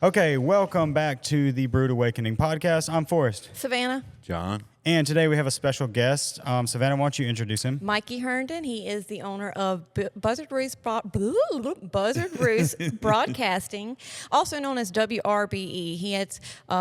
Okay, welcome back to the Brewed Awakening podcast. I'm Forrest. Savannah. John. And today we have a special guest. Savannah, why don't you introduce him? Mikey Herndon. He is the owner of Buzzard Roost Broadcasting, also known as WRBE. He has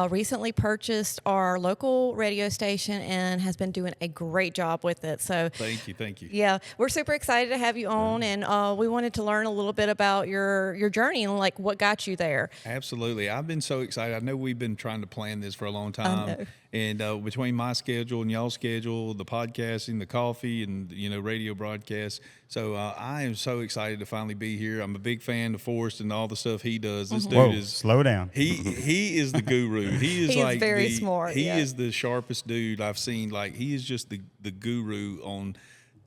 recently purchased our local radio station and has been doing a great job with it. So Thank you. yeah, we're super excited to have you on, and we wanted to learn a little bit about your journey and like what got you there. Absolutely. I've been so excited. I know we've been trying to plan this for a long time. And between my schedule and y'all's schedule, the podcasting, the coffee, and radio broadcasts, so I am so excited to finally be here. I'm a big fan of Forrest and all the stuff he does. This dude is slow down. He is the guru. He is like very smart. He is the sharpest dude I've seen. Like he is just the guru on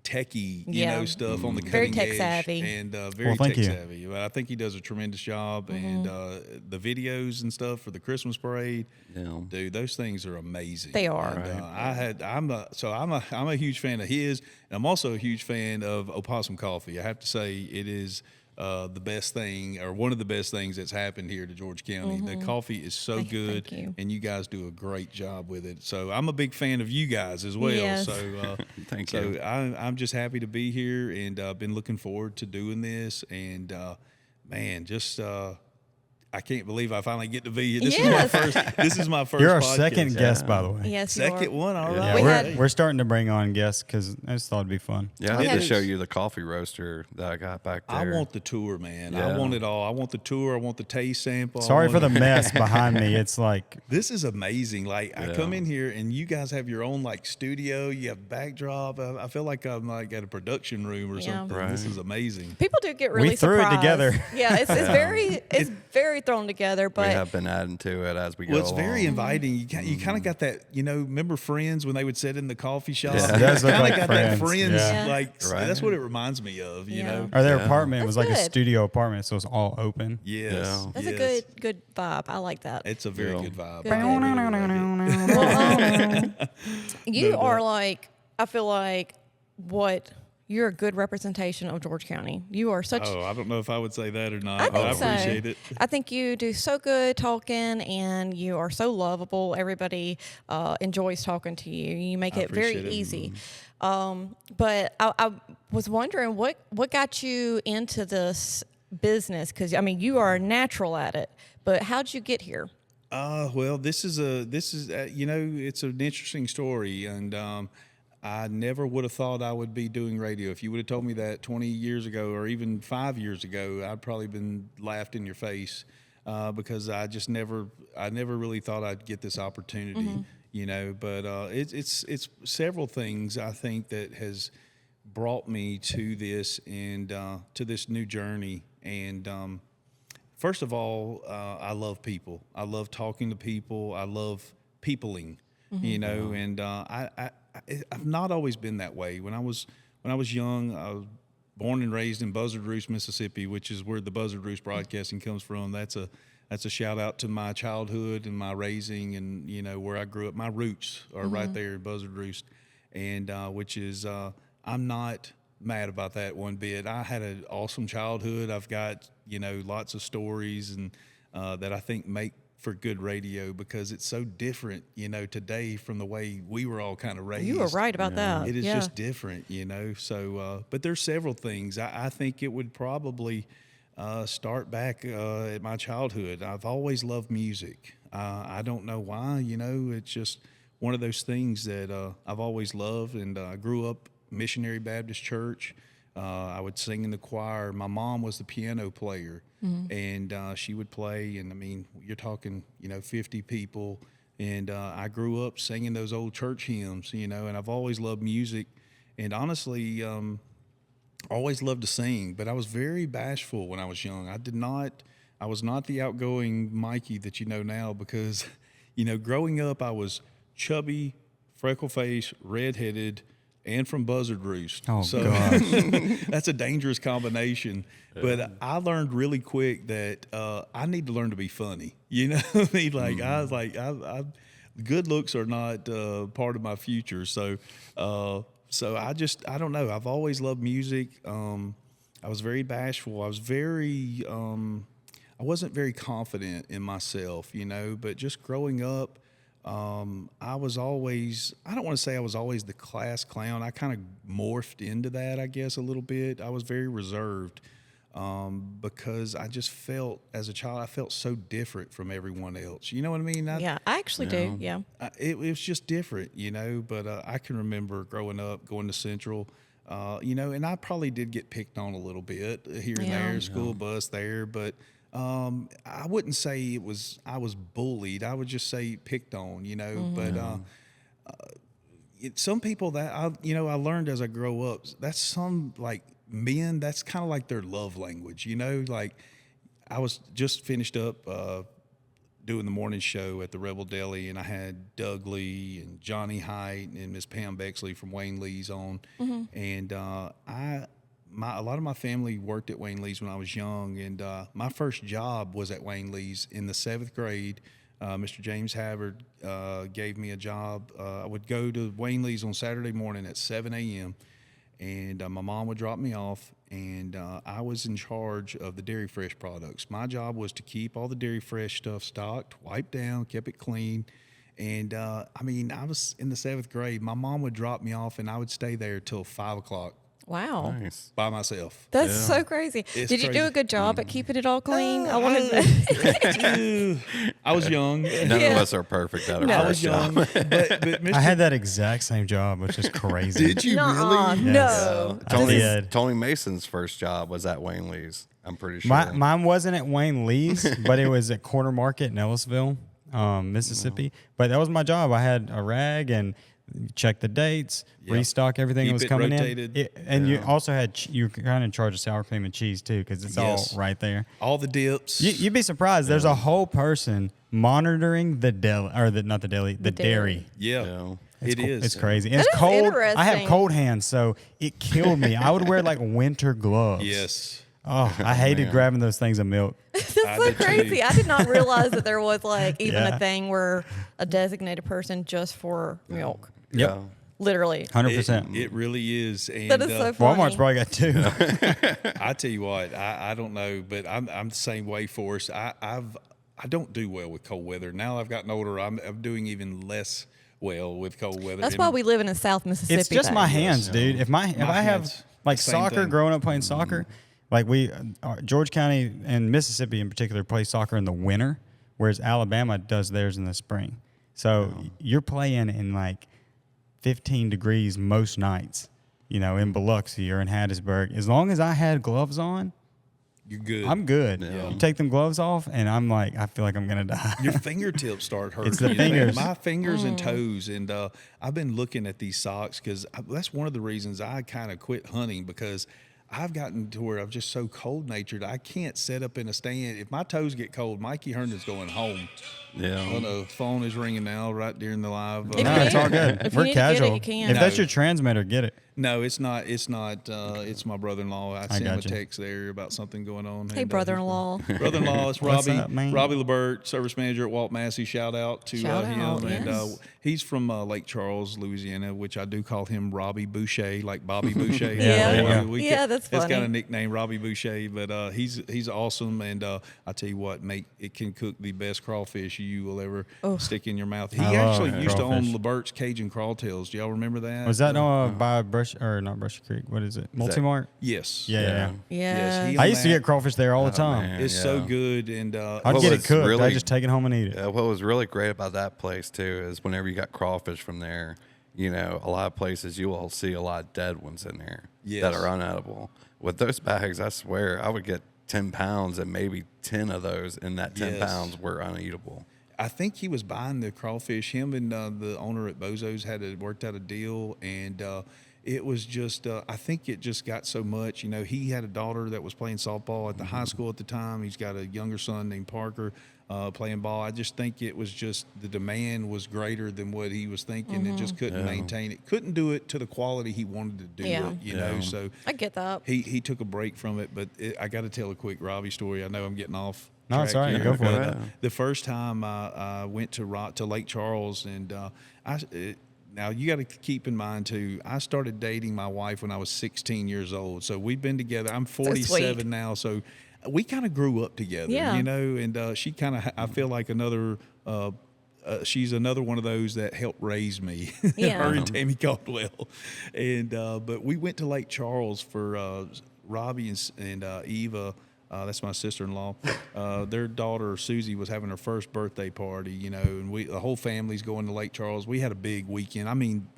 techie, stuff on the very cutting tech edge savvy and very thank tech you. savvy. But I think he does a tremendous job, and the videos and stuff for the Christmas parade, dude, those things are amazing. They are. And, I'm a huge fan of his, and I'm also a huge fan of Opossum Coffee. I have to say it is the best thing, or one of the best things that's happened here to George County. The coffee is so good, thank you. and you guys do a great job with it. So I'm a big fan of you guys as well. Yes. So Thank you. I'm just happy to be here, and I've been looking forward to doing this. And man, just I can't believe I finally get to be here. This is my first. You're our podcast. second guest, by the way. Yes, you Second are. one, all Yeah, right. we're starting to bring on guests because I just thought it'd be fun. Yeah, I It had to is. show you the coffee roaster that I got back there. I want the tour, man. I Yeah. want it all. I want the tour. I want the taste sample. I Sorry want for the mess behind me. It's like, This is amazing. Like I come in here and you guys have your own like studio. You have backdrop. I feel like I'm like at a production room or something. Right. This is amazing. People do get really threw it surprised. together. Yeah, it's very thrown together, we but have been adding to it as we go Well, it's along. very inviting. You kind of got that. Remember Friends when they would sit in the coffee shop? Yeah. It does look Kinda like got Friends. that Friends Yeah. like. Right. That's what it reminds me of. You Yeah. know. or their Yeah. apartment was That's like a good. studio apartment, so it's all open. Yes. Yeah. that's yes. a good vibe. I like that. It's a very Yeah. good vibe. Good. I really like it. Well, you are like, I feel like you're a good representation of George County. You are such. Oh, I don't know if I would say that or not. I but think I so. appreciate it. I think you do so good talking, and you are so lovable. Everybody enjoys talking to you. You make it very appreciate it. easy. But I was wondering what got you into this business? Because I mean, you are a natural at it. But how'd you get here? Well, this is it's an interesting story, and I never would have thought I would be doing radio. If you would have told me that 20 years ago or even 5 years ago, I'd probably been laughed in your face because I never really thought I'd get this opportunity, But it's several things I think that has brought me to this and to this new journey. And first of all, I love people. I love talking to people. I love peopling, and I've not always been that way. When I was young, I was born and raised in Buzzard Roost, Mississippi, which is where the Buzzard Roost Broadcasting comes from. That's a shout out to my childhood and my raising, and where I grew up. My roots are right there in Buzzard Roost, and which is I'm not mad about that one bit. I had an awesome childhood. I've got lots of stories and that I think make for good radio because it's so different, today from the way we were all kind of raised. You were right about that. It is Yeah. just different, So, but there's several things. I think it would probably start back at my childhood. I've always loved music. I don't know why, it's just one of those things that I've always loved. And I grew up Missionary Baptist Church. I would sing in the choir. My mom was the piano player, and she would play. And I mean, you're talking, 50 people. And I grew up singing those old church hymns, and I've always loved music. And honestly, always loved to sing. But I was very bashful when I was young. I was not the outgoing Mikey that you know now because, growing up, I was chubby, freckle-faced, redheaded, and from Buzzard Roost. Oh, so gosh. that's a dangerous combination. But I learned really quick that I need to learn to be funny. You know what I mean? Like, I was like, good looks are not part of my future. So I don't know. I've always loved music. I was very bashful. I I wasn't very confident in myself, you know. But just growing up, I was always, I don't want to say I was always the class clown. I kind of morphed into that, I guess, a little bit. I was very reserved because I just felt, as a child, I felt so different from everyone else. You know what I mean? Yeah, I actually do. Yeah. It was just different, you know. But I can remember growing up, going to Central, you know, and I probably did get picked on a little bit here and there, school bus there, but I wouldn't say I was bullied. I would just say picked on, you know. But some people that I learned as I grow up, that's some like men, that's kind of like their love language, you know. Like I was just finished up doing the morning show at the Rebel Deli, and I had Doug Lee and Johnny Height and Miss Pam Bexley from Wayne Lee's on, and a lot of my family worked at Wayne Lee's when I was young, and my first job was at Wayne Lee's in the 7th grade. Mr. James Havard gave me a job. I would go to Wayne Lee's on Saturday morning at 7 a.m., and my mom would drop me off, and I was in charge of the Dairy Fresh products. My job was to keep all the Dairy Fresh stuff stocked, wiped down, kept it clean. And I was in the 7th grade. My mom would drop me off, and I would stay there till 5 o'clock. Wow. Nice. By myself. That's so crazy. It's Did you do crazy. a good job at keeping it all clean? I wanted I was young. None of us are perfect at our I first was young. job. But Mr. I had that exact same job, which is crazy. Did you Nuh-uh, really? No. I did. Tony Mason's first job was at Wayne Lee's. I'm pretty sure. Mine wasn't at Wayne Lee's, but it was at Corner Market in Ellisville, Mississippi. But that was my job. I had a rag and check the dates, restock everything that Keep was it coming rotated. in. And you also had, you were kind of in charge of sour cream and cheese too, because it's Yes. all right there. All the dips. You'd be surprised. There's a whole person monitoring the deli, or not the deli, the dairy. Yeah. Yeah. It is. It's crazy. And That it's is cold. I have interesting. cold hands, so it killed me. I would wear like winter gloves. Yes. Oh, I hated grabbing those things of milk. That's so did too. crazy. I did not realize that there was like even Yeah. a thing where a designated person just for milk. Yep. Yeah. Literally. 100%. It really is. And That is so funny. Walmart's probably got two. I tell you what, I don't know, but I'm the same way, Forrest. I don't do well with cold weather. Now I've gotten older, I'm doing even less well with cold weather. That's And why we live in South Mississippi. It's just though. my hands, dude. If I have hands, like same soccer, thing. growing up playing soccer, like George County and Mississippi in particular play soccer in the winter, whereas Alabama does theirs in the spring. So you're playing in like 15 degrees most nights, you know, in Biloxi or in Hattiesburg. As long as I had gloves on, You're good. I'm good. Yeah. You take them gloves off, and I'm like, I feel like I'm gonna die. Your fingertips start hurting. It's the you know? fingers. My fingers and toes. And I've been looking at these socks because that's one of the reasons I kind of quit hunting, because I've gotten to where I'm just so cold natured. I can't set up in a stand. If my toes get cold, Mikey Herndon's going home. Yeah. Oh, the phone is ringing now right during the live. If No, you it's need- all good. if you We're need to get it, casual. you can. If that's No. your transmitter, get it. No, it's not. It's not. It's my brother-in-law. I sent him a got you. text there about something going on. Hey, and, brother-in-law. Brother-in-law, it's What's Robbie. up, man? Robbie Lebert, service manager at Walt Massey. Shout out to Shout him. out, And yes. he's from Lake Charles, Louisiana, which I do call him Robbie Boucher, like Bobby Boucher. Yeah, there you go. Yeah, that's It's got funny. a nickname, Robbie Boucher, but he's awesome. And I tell you what, mate, it can cook the best crawfish you will ever stick in your mouth. He I love actually used to crawfish. own Lebert's Cajun Crawtails. Do y'all remember that? Was that by Brush, or not Brush Creek? What is it? Multimart? Yes. Yeah. Yes, Yeah. he I owned used to that. get crawfish there all the time. man. It's so Yeah. good, and I'd What get it was cooked. really- I'd just take it home and eat it. Yeah, what was really great about that place too is whenever you got crawfish from there, you know, a lot of places you will see a lot of dead ones in there Yes. that are unedible. With those bags, I swear, I would get 10 pounds, and maybe 10 of those in that 10 Yes. pounds were uneatable. I think he was buying the crawfish. Him and the owner at Bozo's worked out a deal, and it was just I think it just got so much. You know, he had a daughter that was playing softball at the high school at the time. He's got a younger son named Parker playing ball. I just think it was just the demand was greater than what he was thinking, and just couldn't maintain it. Couldn't do it to the quality he wanted to do Yeah. it. You know, so I get that. he took a break from it. But I got to tell a quick Robbie story. I know I'm getting off. No, it's all track right. here, Go for but, it. the first time I went to Lake Charles, and now you got to keep in mind too, I started dating my wife when I was 16 years old. So we've been together. I'm 47 now, so we kind of grew up together, Yeah. you know, and she kind of, I feel like another, she's another one of those that helped raise me, Yeah. her and Tammy Caldwell. And, but we went to Lake Charles for Robbie and Eva. That's my sister-in-law. Their daughter, Susie, was having her first birthday party, you know, and the whole family's going to Lake Charles. We had a big weekend. I mean,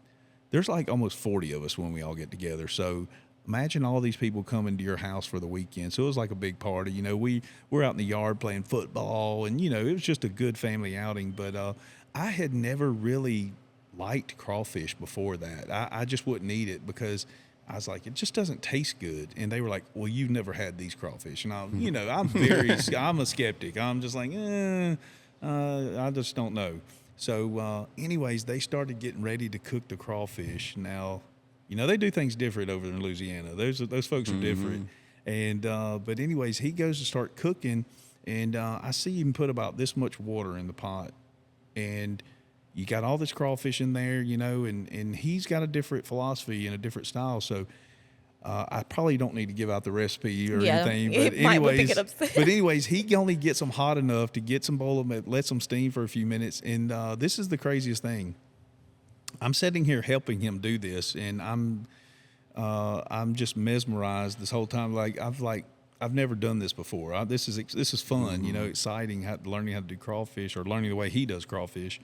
there's like almost 40 of us when we all get together. So imagine all these people coming to your house for the weekend. So it was like a big party. You know, we're out in the yard playing football, and, you know, it was just a good family outing. But I had never really liked crawfish before that. I just wouldn't eat it because I was like, it just doesn't taste good. And they were like, well, you've never had these crawfish. And you know, I'm a skeptic. I'm just like, I just don't know. So anyways, they started getting ready to cook the crawfish. Now, you know, they do things different over in Louisiana. Those folks are different. And but anyways, he goes to start cooking, and I see him put about this much water in the pot. And you got all this crawfish in there, you know, and he's got a different philosophy and a different style. So I probably don't need to give out the recipe or anything. But anyways, he only gets them hot enough to get some bowl of them, lets them steam for a few minutes. And this is the craziest thing. I'm sitting here helping him do this, and I'm just mesmerized this whole time. I've never done this before. This is fun, you know, exciting. Learning how to do crawfish, or learning the way he does crawfish.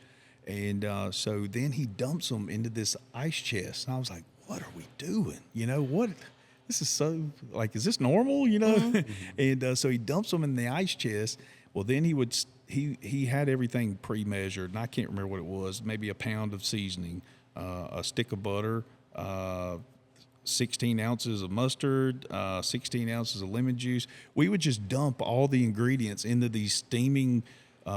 And so then he dumps them into this ice chest. And I was like, what are we doing? You know, what? This is so, like, is this normal? You know? And so he dumps them in the ice chest. Well, then he had everything pre-measured, and I can't remember what it was, maybe a pound of seasoning, a stick of butter, 16 ounces of mustard, 16 ounces of lemon juice. We would just dump all the ingredients into these steaming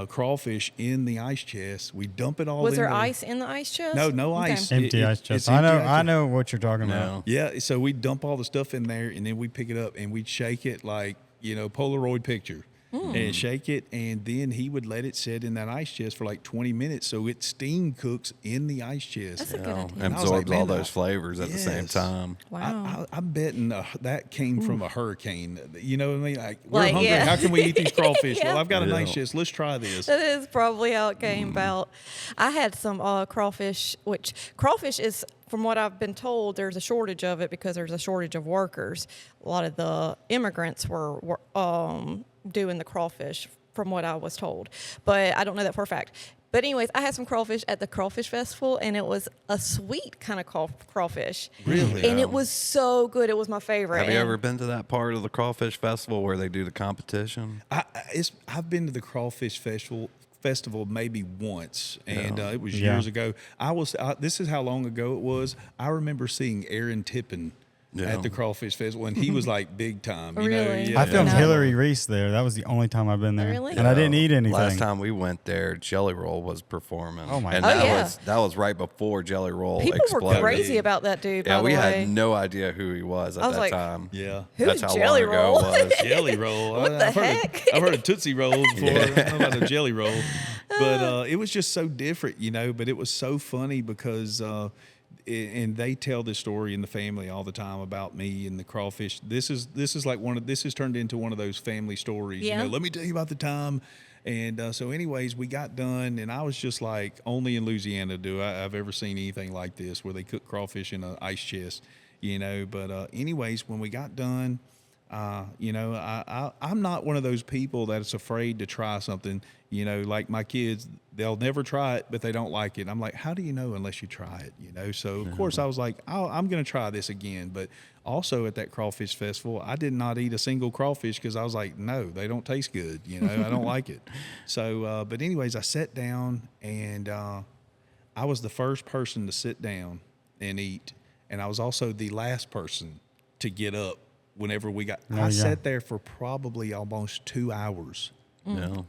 crawfish in the ice chest. We dump it all. Was there ice in the ice chest? No ice. Empty ice chest. I know what you're talking about. Yeah, so we dump all the stuff in there, and then we pick it up and we'd shake it like, you know, Polaroid picture. And shake it, and then he would let it sit in that ice chest for like 20 minutes, so it steam cooks in the ice chest. That's a good idea. And absorbs all those flavors at the same time. Wow. I'm betting that came from a hurricane. You know what I mean? Like, we're hungry. Yeah. How can we eat these crawfish? Yeah. Well, I've got an ice chest. Let's try this. That is probably how it came about. I had some crawfish, which crawfish is, from what I've been told, there's a shortage of it because there's a shortage of workers. A lot of the immigrants were doing the crawfish, from what I was told. But I don't know that for a fact. But anyways, I had some crawfish at the Crawfish Festival, and it was a sweet kind of crawfish. Really? And it was so good. It was my favorite. Have you ever been to that part of the Crawfish Festival where they do the competition? I've been to the Crawfish Festival maybe once, and it was years ago. This is how long ago it was. I remember seeing Aaron Tippin at the Crawfish Festival, and he was like big time. You know? Really? I filmed Hillary Reese there. That was the only time I've been there. Really? And I didn't eat anything. Last time we went there, Jelly Roll was performing. Oh, my And God. that was right before Jelly Roll People exploded. were crazy about that dude, by the we way. had no idea who he was at I was that like, time. Yeah. Who's That's how Jelly long Roll? ago it was. Jelly Roll. What the heck? I've heard of Tootsie Roll before. I don't know about a Jelly Roll. But it was just so different, you know, but it was so funny because and they tell this story in the family all the time about me and the crawfish. This is like this has turned into one of those family stories. Yeah. You know, let me tell you about the time. And so anyways, we got done, and I was just like, only in Louisiana I've ever seen anything like this where they cook crawfish in an ice chest, you know. But anyways, when we got done, you know, I'm not one of those people that's afraid to try something. You know, like my kids, they'll never try it, but they don't like it. I'm like, how do you know unless you try it? You know, so of course I was like, I'm going to try this again. But also at that Crawfish Festival, I did not eat a single crawfish because I was like, no, they don't taste good. You know, I don't like it. So, but anyways, I sat down, and I was the first person to sit down and eat, and I was also the last person to get up whenever we got. I sat there for probably almost 2 hours.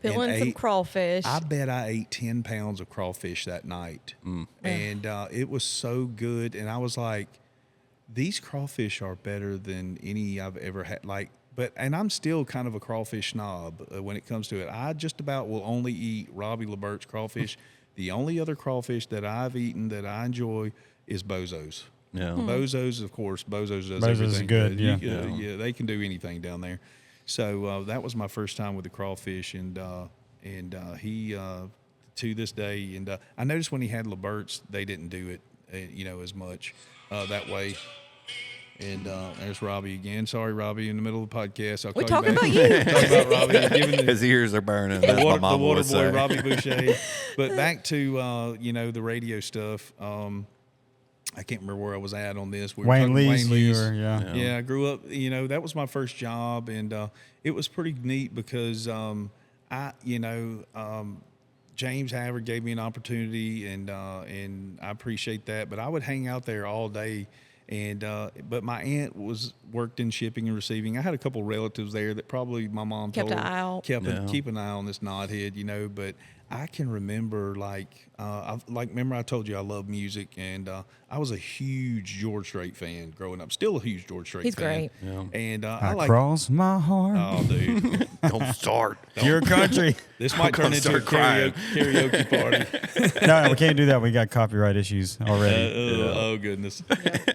Peeling some crawfish. I bet I ate 10 pounds of crawfish that night. And it was so good. And I was like, these crawfish are better than any I've ever had. And I'm still kind of a crawfish snob when it comes to it. I just about will only eat Robbie LaBert's crawfish. The only other crawfish that I've eaten that I enjoy is Bozo's. Yeah. Bozo's, of course, Bozo's does Bozo's everything good, yeah. Yeah, they can do anything down there. So that was my first time with the Crawfish, and he to this day, and I noticed when he had LeBert's, they didn't do it, as much that way. And there's Robbie again. Sorry, Robbie, in the middle of the podcast. We're talking about you. Talking about Robbie. Giving His ears are burning. the That's water, my mom the water would boy, say. Robbie Boucher. But back to the radio stuff. I can't remember where I was at on this. We were Wayne talking Lee's, Lee's. yeah. I grew up. That was my first job, and it was pretty neat because James Havard gave me an opportunity, and I appreciate that. But I would hang out there all day. And but my aunt worked in shipping and receiving. I had a couple relatives there that probably my mom Kept told an eye out. keep an eye on this knothead, But I can remember remember I told you I love music, and I was a huge George Strait fan growing up. Still a huge George Strait He's fan. great. Yeah. And I cross my heart. Oh, dude, Don't start. Your country. this might turn into a karaoke party. No, we can't do that. We got copyright issues already. Oh goodness!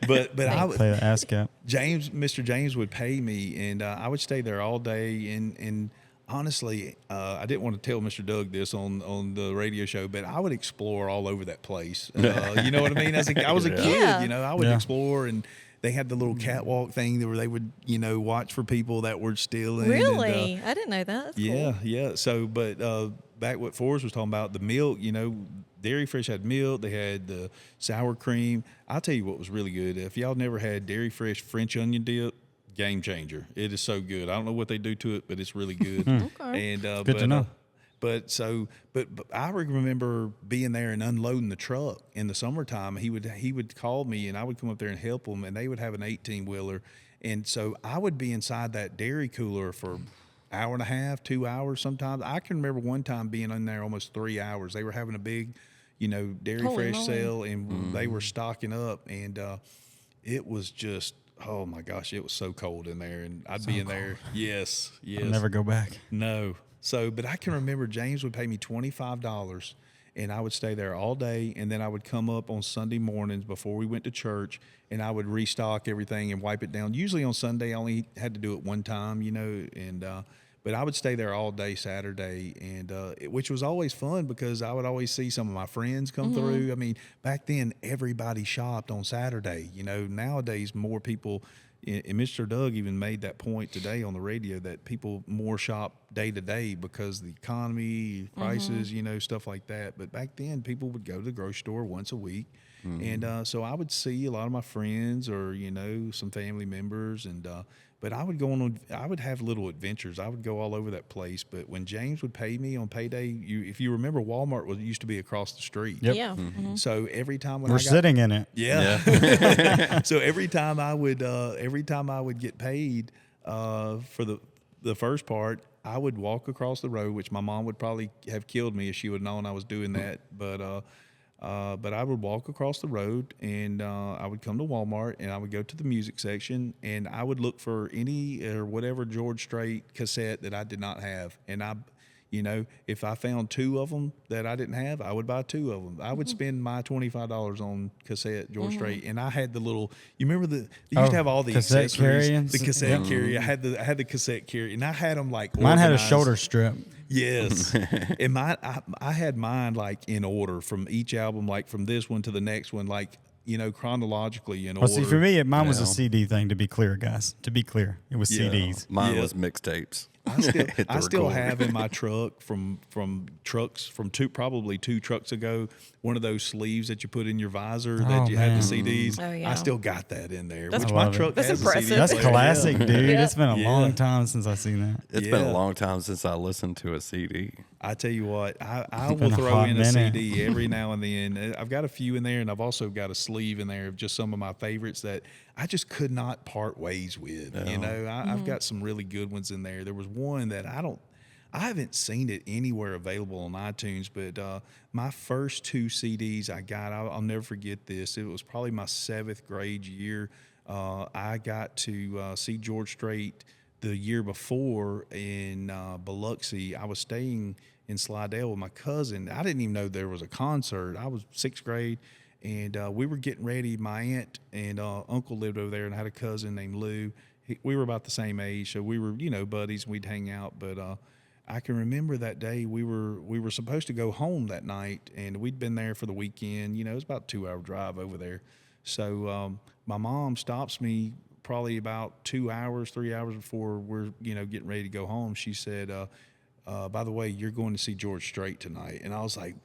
But I would. Play the ASCAP. Mr. James would pay me, and I would stay there all day. And honestly, I didn't want to tell Mr. Doug this on the radio show, but I would explore all over that place. You know what I mean? I was a kid, Yeah. I would explore, and they had the little catwalk thing where they would, watch for people that were stealing. Really? And, I didn't know that. That's yeah, cool. yeah. So, but back what Forrest was talking about, the milk, Dairy Fresh had milk. They had the sour cream. I'll tell you what was really good. If y'all never had Dairy Fresh French onion dip, game changer. It is so good. I don't know what they do to it, but it's really good. Okay. And Good to know. But I remember being there and unloading the truck in the summertime. He would call me, and I would come up there and help them, and they would have an 18-wheeler. And so I would be inside that dairy cooler for hour and a half, 2 hours sometimes. I can remember one time being in there almost 3 hours. They were having a big, Dairy Holy Fresh moly. sale, and they were stocking up, and it was just, oh my gosh, it was so cold in there, and I'd be in there. Yes. I'll never go back. No. So, but I can remember James would pay me $25, and I would stay there all day, and then I would come up on Sunday mornings before we went to church, and I would restock everything and wipe it down. Usually on Sunday, I only had to do it one time, and but I would stay there all day Saturday, and which was always fun because I would always see some of my friends come through. I mean, back then everybody shopped on Saturday. Nowadays more people. And Mr. Doug even made that point today on the radio that people more shop day to day because the economy, prices, stuff like that. But back then, people would go to the grocery store once a week. And so I would see a lot of my friends or, some family members. And but I would I would have little adventures. I would go all over that place. But when James would pay me on payday, if you remember, Walmart used to be across the street. Yep. Yeah. Mm-hmm. So every time when We're sitting in it. yeah. So every time I would get paid for the first part, I would walk across the road, which my mom would probably have killed me if she would have known I was doing that. But I would walk across the road, and I would come to Walmart, and I would go to the music section, and I would look for any or whatever George Strait cassette that I did not have, and if I found 2 of them that I didn't have, I would buy 2 of them. I would spend my $25 on cassette George Strait, and I had the little. You remember they used to have all the cassette accessories, carry the cassette carry. I had the cassette carry, and I had them like Mine had a organized. shoulder strip. Yes, and I had mine like in order from each album, like from this one to the next one, like chronologically in Well, order. see, for me, mine was Yeah. a CD thing. To be clear, guys. To be clear, it was Yeah. CDs. Mine Yeah. was mixtapes. I the still recorder. have in my truck from probably two trucks ago, one of those sleeves that you put in your visor that Oh, you had man. the CDs. Oh, yeah. I still got that in there. That's which I my love it. truck That's has impressive. a CD That's player. classic, dude. Yeah. It's been a Yeah. long time since I've seen that. It's been Yeah. a long time since I listened to a CD. I tell you what, I It's will been a throw hot in a minute. CD every now and then. I've got a few in there, and I've also got a sleeve in there of just some of my favorites that I just could not part ways with. I've got some really good ones in there. There was one that I haven't seen it anywhere available on iTunes, but my first 2 CDs I got, I'll never forget this. It was probably my 7th grade year. I got to see George Strait the year before in Biloxi. I was staying in Slidell with my cousin. I didn't even know there was a concert. I was 6th grade, and we were getting ready. My aunt and uncle lived over there, and I had a cousin named Lou. we were about the same age, so we were, buddies. We'd hang out, but I can remember that day we were supposed to go home that night, and we'd been there for the weekend. It was about a 2-hour drive over there. So my mom stops me probably about 2 hours, 3 hours before we're getting ready to go home. She said, by the way, you're going to see George Strait tonight. And I was like,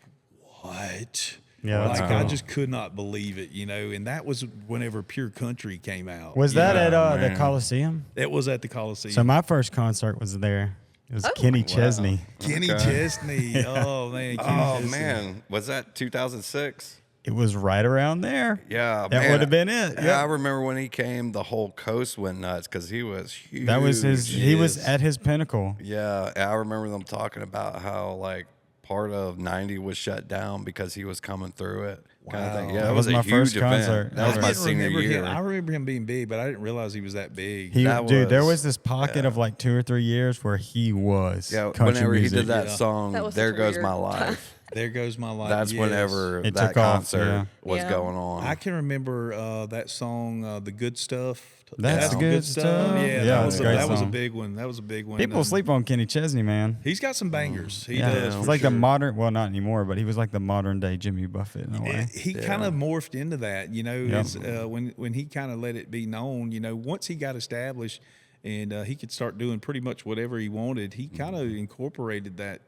what? Yeah, that's I cool. just could not believe it, and that was whenever Pure Country came out. Was that at the man. Coliseum? It was at the Coliseum. So my first concert was there. It was Kenny Chesney. Kenny Chesney. Oh man. Kenny Oh Chesney. man, was that 2006? It was right around there. Yeah, That man. would have been it. Yeah, I remember when he came, the whole coast went nuts because he was huge. That was his. He was at his pinnacle. Yeah, I remember them talking about how like part of '90 was shut down because he was coming through it. Kind of thing. Yeah, That it was was my a huge first event. concert That was ever. my I didn't senior remember year. him. I remember him being big, but I didn't realize he was that big. There was this pocket of like 2 or 3 years where he was. Yeah, country whenever music. he did that Yeah. song, That was "There such a Goes weird My time. Life." There Goes My Life. That's yes. whenever It that took off, concert yeah. was Yeah. going on. I can remember that song, "The Good Stuff." That's the Good Stuff. Yeah, Yeah, that it's was a great that was a song. big one. That was a big one. People sleep on Kenny Chesney, man. He's got some bangers. He Yeah, does. it's for like sure. the modern. Well, not anymore, but he was like the modern day Jimmy Buffett in a way. He kind of morphed into that, Yep. it's, when he kind of let it be known, once he got established and he could start doing pretty much whatever he wanted, he kind of incorporated that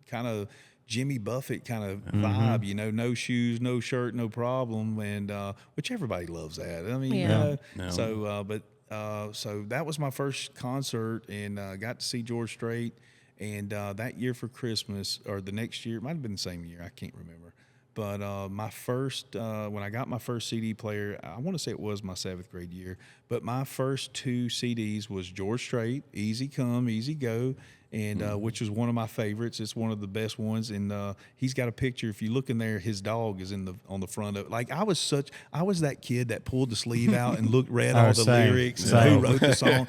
kind of Jimmy Buffett kind of vibe, no shoes, no shirt, no problem, and which everybody loves that. I mean, Yeah. so that was my first concert, and got to see George Strait. And that year for Christmas, or the next year, it might have been the same year, I can't remember. But my first, when I got my first CD player, I want to say it was my 7th grade year, but my first 2 CDs was George Strait, Easy Come, Easy Go, and which was one of my favorites. It's one of the best ones, and he's got a picture. If you look in there, his dog is on the front of it. Like I was that kid that pulled the sleeve out and read all the same. lyrics Same. and who wrote the song.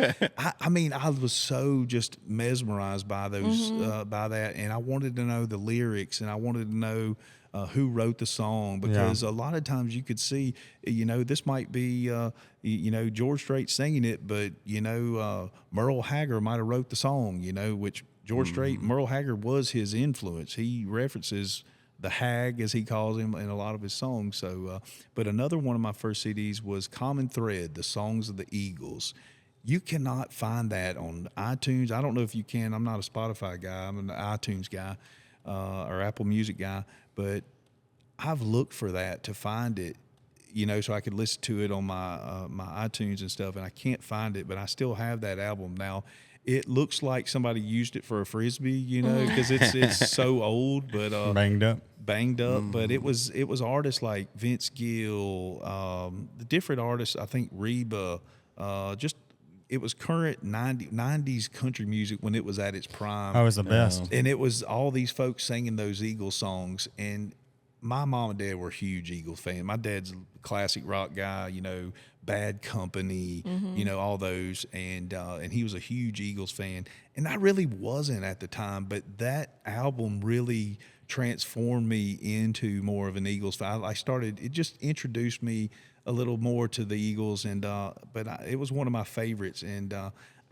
I mean, I was so just mesmerized by those by that, and I wanted to know the lyrics, and I wanted to know who wrote the song, because a lot of times you could see, this might be, George Strait singing it, but, Merle Haggard might have wrote the song, which George Strait, Merle Haggard was his influence. He references the Hag, as he calls him, in a lot of his songs. So, but another one of my first CDs was Common Thread, the songs of the Eagles. You cannot find that on iTunes. I don't know if you can. I'm not a Spotify guy. I'm an iTunes guy or Apple Music guy. But I've looked for that to find it, so I could listen to it on my iTunes and stuff, and I can't find it. But I still have that album now. It looks like somebody used it for a Frisbee, because it's so old, but Banged up. But it was artists like Vince Gill, the different artists. I think Reba, it was current 90s country music when it was at its prime. That was the best. And it was all these folks singing those Eagles songs. And my mom and dad were huge Eagles fans. My dad's a classic rock guy, Bad Company, all those. And he was a huge Eagles fan. And I really wasn't at the time, but that album really transformed me into more of an Eagles fan. It just introduced me a little more to the Eagles, and it was one of my favorites, and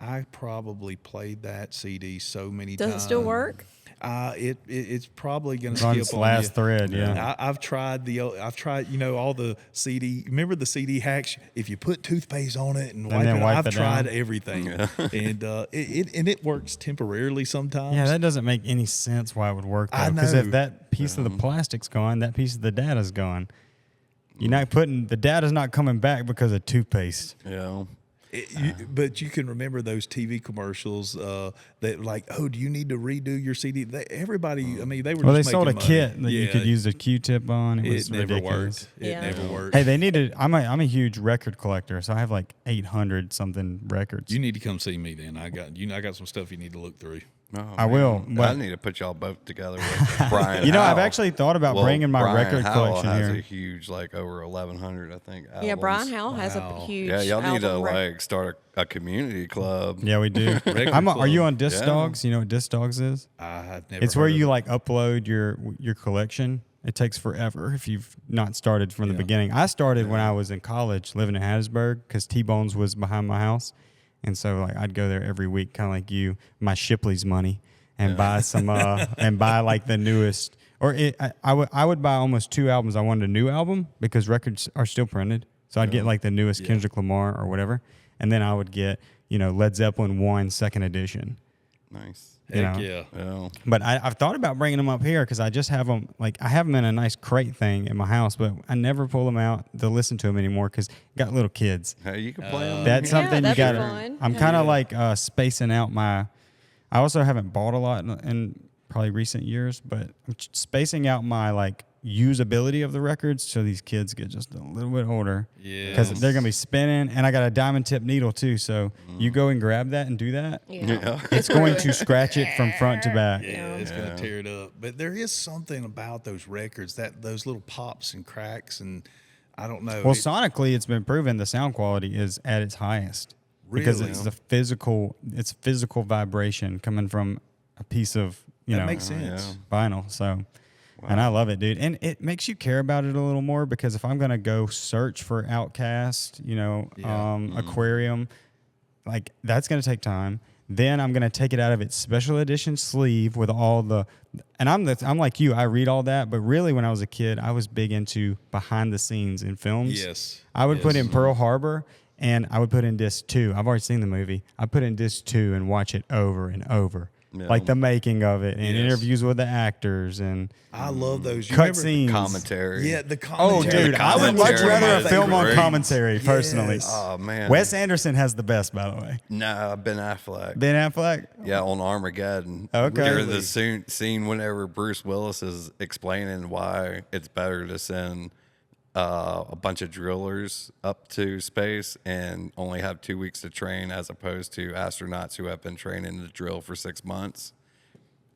I probably played that CD so many times. Does it still work? It's probably going to On skip its on last you. thread, yeah. I've tried all the CD. Remember the CD hacks? If you put toothpaste on it and wipe then it, wipe I've it tried down. everything, and it works temporarily sometimes. Yeah, that doesn't make any sense why it would work, I though. Because know. if that piece of the plastic's gone, that piece of the data's gone. You're not putting, the data's not coming back because of toothpaste. Yeah. But you can remember those TV commercials that like, oh, do you need to redo your CD? Everybody, I mean, they were Well, they just sold a making kit money. that you could use a Q-tip on. It was It never ridiculous. worked. It Yeah. never worked. Hey, they needed. I'm a huge record collector, so I have like 800 something records. You need to come see me then. I got some stuff you need to look through. Oh, I will, man. but- I need to put y'all both together with Brian. You know, I've Howell. actually thought about bringing my Brian record Howell collection has here. a huge, like over 1,100, I think. Yeah, albums. Brian Howell has a Wow. huge. Yeah, y'all need to album like start a community club. Yeah, we do. Are you on Discogs? You know what Discogs is? I've never. It's where heard of you it. like upload your collection. It takes forever if you've not started from the beginning. I started when I was in college living in Hattiesburg because T-Bones was behind my house. And so like I'd go there every week, kind of like you, my Shipley's money, and buy some and buy like the newest. Or I would buy almost 2 albums. I wanted a new album because records are still printed. So I'd get like the newest Kendrick Lamar or whatever. And then I would get, Led Zeppelin 1 second edition. Nice. Heck yeah. But I've thought about bringing them up here because I just have them, I have them in a nice crate thing in my house, but I never pull them out to listen to them anymore because got little kids. Hey, you can play them. That's something you got to. I'm kind of like spacing out I also haven't bought a lot in probably recent years, but I'm spacing out my usability of the records so these kids get just a little bit older. Yeah. Because they're going to be spinning, and I got a diamond tip needle too, so you go and grab that and do that. Yeah. It's going to scratch it from front to back. Yeah, it's going to tear it up. But there is something about those records, those little pops and cracks, and I don't know. Well, sonically, it's been proven the sound quality is at its highest. Because Really? it's physical vibration coming from a piece of, that makes sense. vinyl. So, and I love it, dude. And it makes you care about it a little more because if I'm going to go search for Outcast, Aquarium, that's going to take time. Then I'm going to take it out of its special edition sleeve with all the, and I'm like you, I read all that, but really when I was a kid, I was big into behind the scenes in films. Yes. I would put in Pearl Harbor and I would put in disc 2. I've already seen the movie. I put in disc 2 and watch it over and over. Yeah. Like the making of it and interviews with the actors and I love those. You cut remember- scenes. Commentary. Yeah, the Oh, commentary. dude, I would much Commentary. rather a film on Great. commentary, personally. Yes. Oh, man. Wes Anderson has the best, by the way. No, Ben Affleck. Ben Affleck? Yeah, on Armageddon. Okay. During Really? the scene whenever Bruce Willis is explaining why it's better to send a bunch of drillers up to space and only have 2 weeks to train as opposed to astronauts who have been training to drill for 6 months.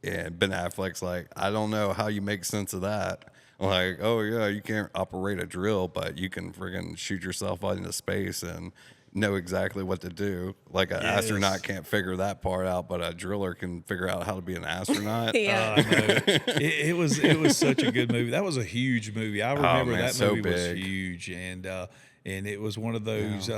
And Ben Affleck's like, I don't know how you make sense of that. I'm like, oh, yeah, you can't operate a drill, but you can friggin' shoot yourself out into space and know exactly what to do. Like an astronaut can't figure that part out, but a driller can figure out how to be an astronaut. Yeah. It was such a good movie. That was a huge movie. I remember man, that so movie was big. huge, and it was one of those.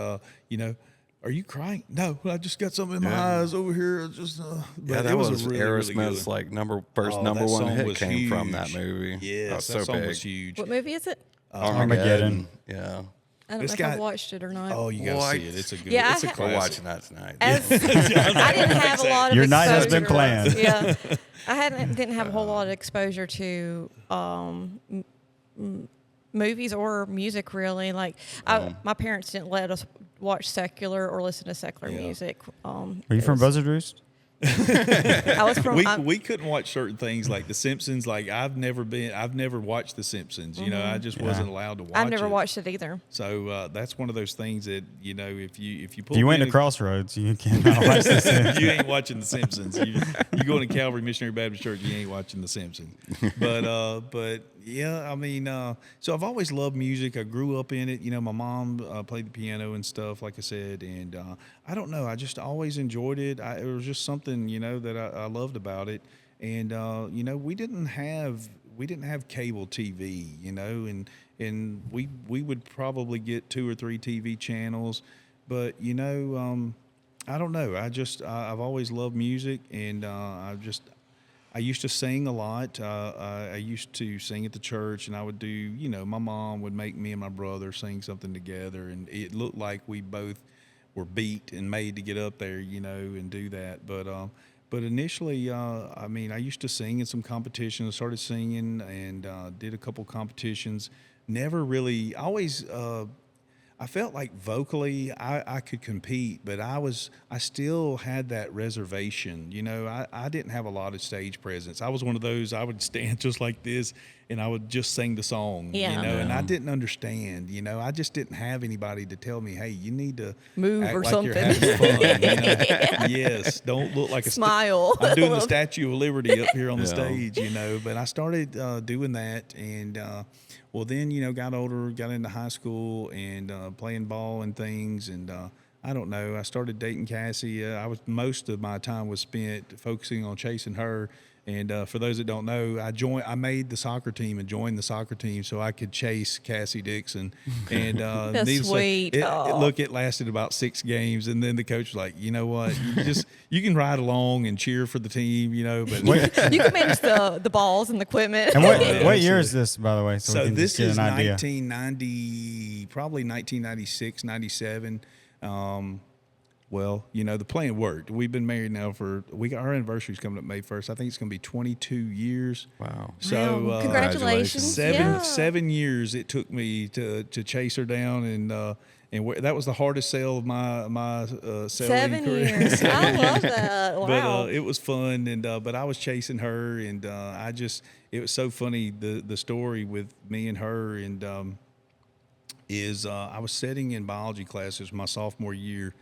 Are you crying? No, I just got something in my eyes over here. Just Yeah, but that it was a really, really good Aerosmith's one. number That one song hit was came from that huge. movie. Yes, that that was so song big. was huge. What movie is it? Armageddon. Yeah. I don't It's know if got- I've watched it or not. Oh, you gotta What? see it. It's a good. Yeah, it's a I ha- We're classic. watching that tonight. I didn't have a lot of Your night has been exposure- planned. Yeah, I didn't have a whole lot of exposure to movies or music really. My parents didn't let us watch secular or listen to secular music. Are you from Buzzard Roost? I was from. We couldn't watch certain things like The Simpsons. Like I've never watched The Simpsons. You know, I just wasn't allowed to watch it. I've never watched it either. So that's one of those things that if you pull If you went me to in Crossroads, you cannot watch this. you ain't watching The Simpsons. You going to Calvary Missionary Baptist Church, you ain't watching The Simpsons. But yeah, I mean, so I've always loved music. I grew up in it. You know, my mom played the piano and stuff, like I said, and I don't know. I just always enjoyed it. It was just something that I loved about it. And we didn't have cable TV. And we would probably get 2 or 3 TV channels, but I don't know. I've always loved music, and I used to sing a lot. I used to sing at the church, and I would do, my mom would make me and my brother sing something together, and it looked like we both were beat and made to get up there, and do that. But initially, I used to sing in some competitions. I started singing and did a couple competitions. Never really, always, I felt like vocally I could compete, but I still had that reservation. I didn't have a lot of stage presence. I was one of those, I would stand just like this and I would just sing the song, and I didn't understand, I just didn't have anybody to tell me, hey, you need to Move act or like something. you're having fun. Yes, don't look like a Smile. I'm doing the Statue of Liberty up here on the stage, but I started doing that, and well, then got older, got into high school, and playing ball and things, and I don't know. I started dating Kasey. Most of my time was spent focusing on chasing her. And for those that don't know, I made the soccer team and joined the soccer team so I could chase Kasey Dixon. And That's sweet. It lasted about 6 games, and then the coach was like, you know what, you can ride along and cheer for the team, but You can manage the balls and the equipment. And what year is this, by the way? So we can this just get is an idea. 1990, probably 1996, 97. Well, the plan worked. We've been married now our anniversary's coming up May 1st. I think it's going to be 22 years. Wow. So Congratulations. 7 years it took me to chase her down, and that was the hardest sale of my selling 7 career. years. I love that. Wow. But it was fun, and but I was chasing her, and it was so funny. The story with me and her, and I was sitting in biology classes my sophomore year.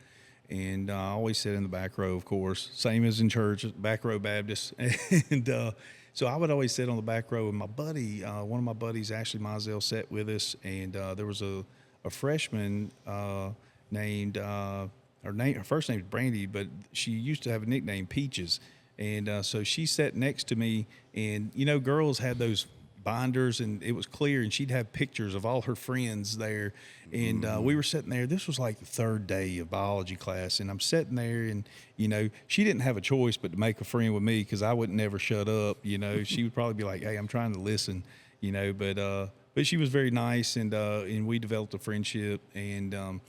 And I always sit in the back row, of course, same as in church, back row Baptist. And so I would always sit on the back row. And my buddy, one of my buddies, Ashley Mizell, sat with us. And there was a freshman named, her first name is Brandy, but she used to have a nickname, Peaches. And so she sat next to me. And, girls had those binders, and it was clear, and she'd have pictures of all her friends there, and we were sitting there. This was like the 3rd day of biology class, and I'm sitting there, and she didn't have a choice but to make a friend with me, because I would never shut up. She would probably be like, hey, I'm trying to listen, but she was very nice, and we developed a friendship. And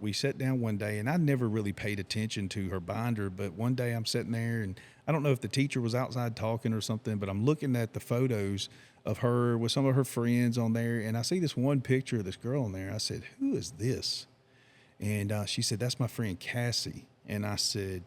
we sat down one day, and I never really paid attention to her binder, but one day I'm sitting there, and I don't know if the teacher was outside talking or something, but I'm looking at the photos of her with some of her friends on there, and I see this one picture of this girl on there. I said, who is this? And she said, that's my friend Kasey. And I said,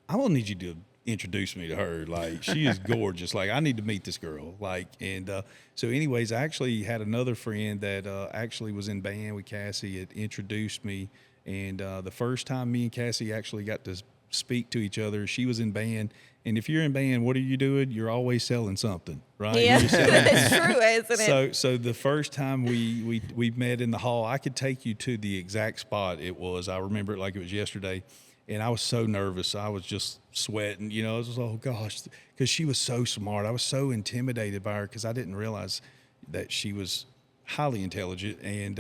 I'm gonna need you to introduce me to her. Like, she is gorgeous. Like, I need to meet this girl. Like, and so anyways, I actually had another friend that actually was in band with Kasey. It introduced me, and the first time me and Kasey actually got to speak to each other, she was in band. And if you're in band, what are you doing? You're always selling something, right? Yeah, that's true, isn't it? So the first time we met in the hall, I could take you to the exact spot it was. I remember it like it was yesterday. And I was so nervous. I was just sweating, I was just, oh gosh, because she was so smart. I was so intimidated by her because I didn't realize that she was highly intelligent. And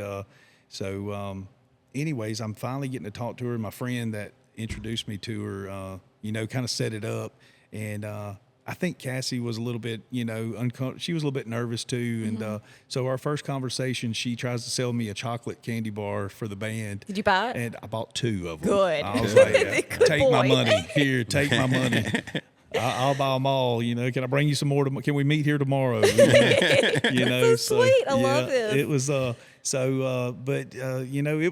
anyways, I'm finally getting to talk to her. My friend that introduced me to her, kind of set it up. And I think Kasey was a little bit, uncomfortable. She was a little bit nervous too. And so our first conversation, she tries to sell me a chocolate candy bar for the band. Did you buy it? And I bought 2 of them. Good. I was like, Good take boy. my money. Here, take my money. I'll buy them all. Can I bring you some more? Can we meet here tomorrow? So sweet. I love this. It was it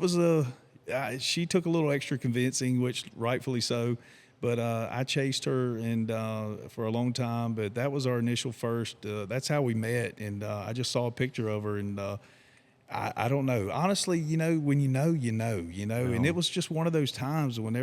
was she took a little extra convincing, which rightfully so. But I chased her and for a long time. But that was our initial first. That's how we met. And I just saw a picture of her, and I don't know. Honestly, when you know. And it was just one of those times when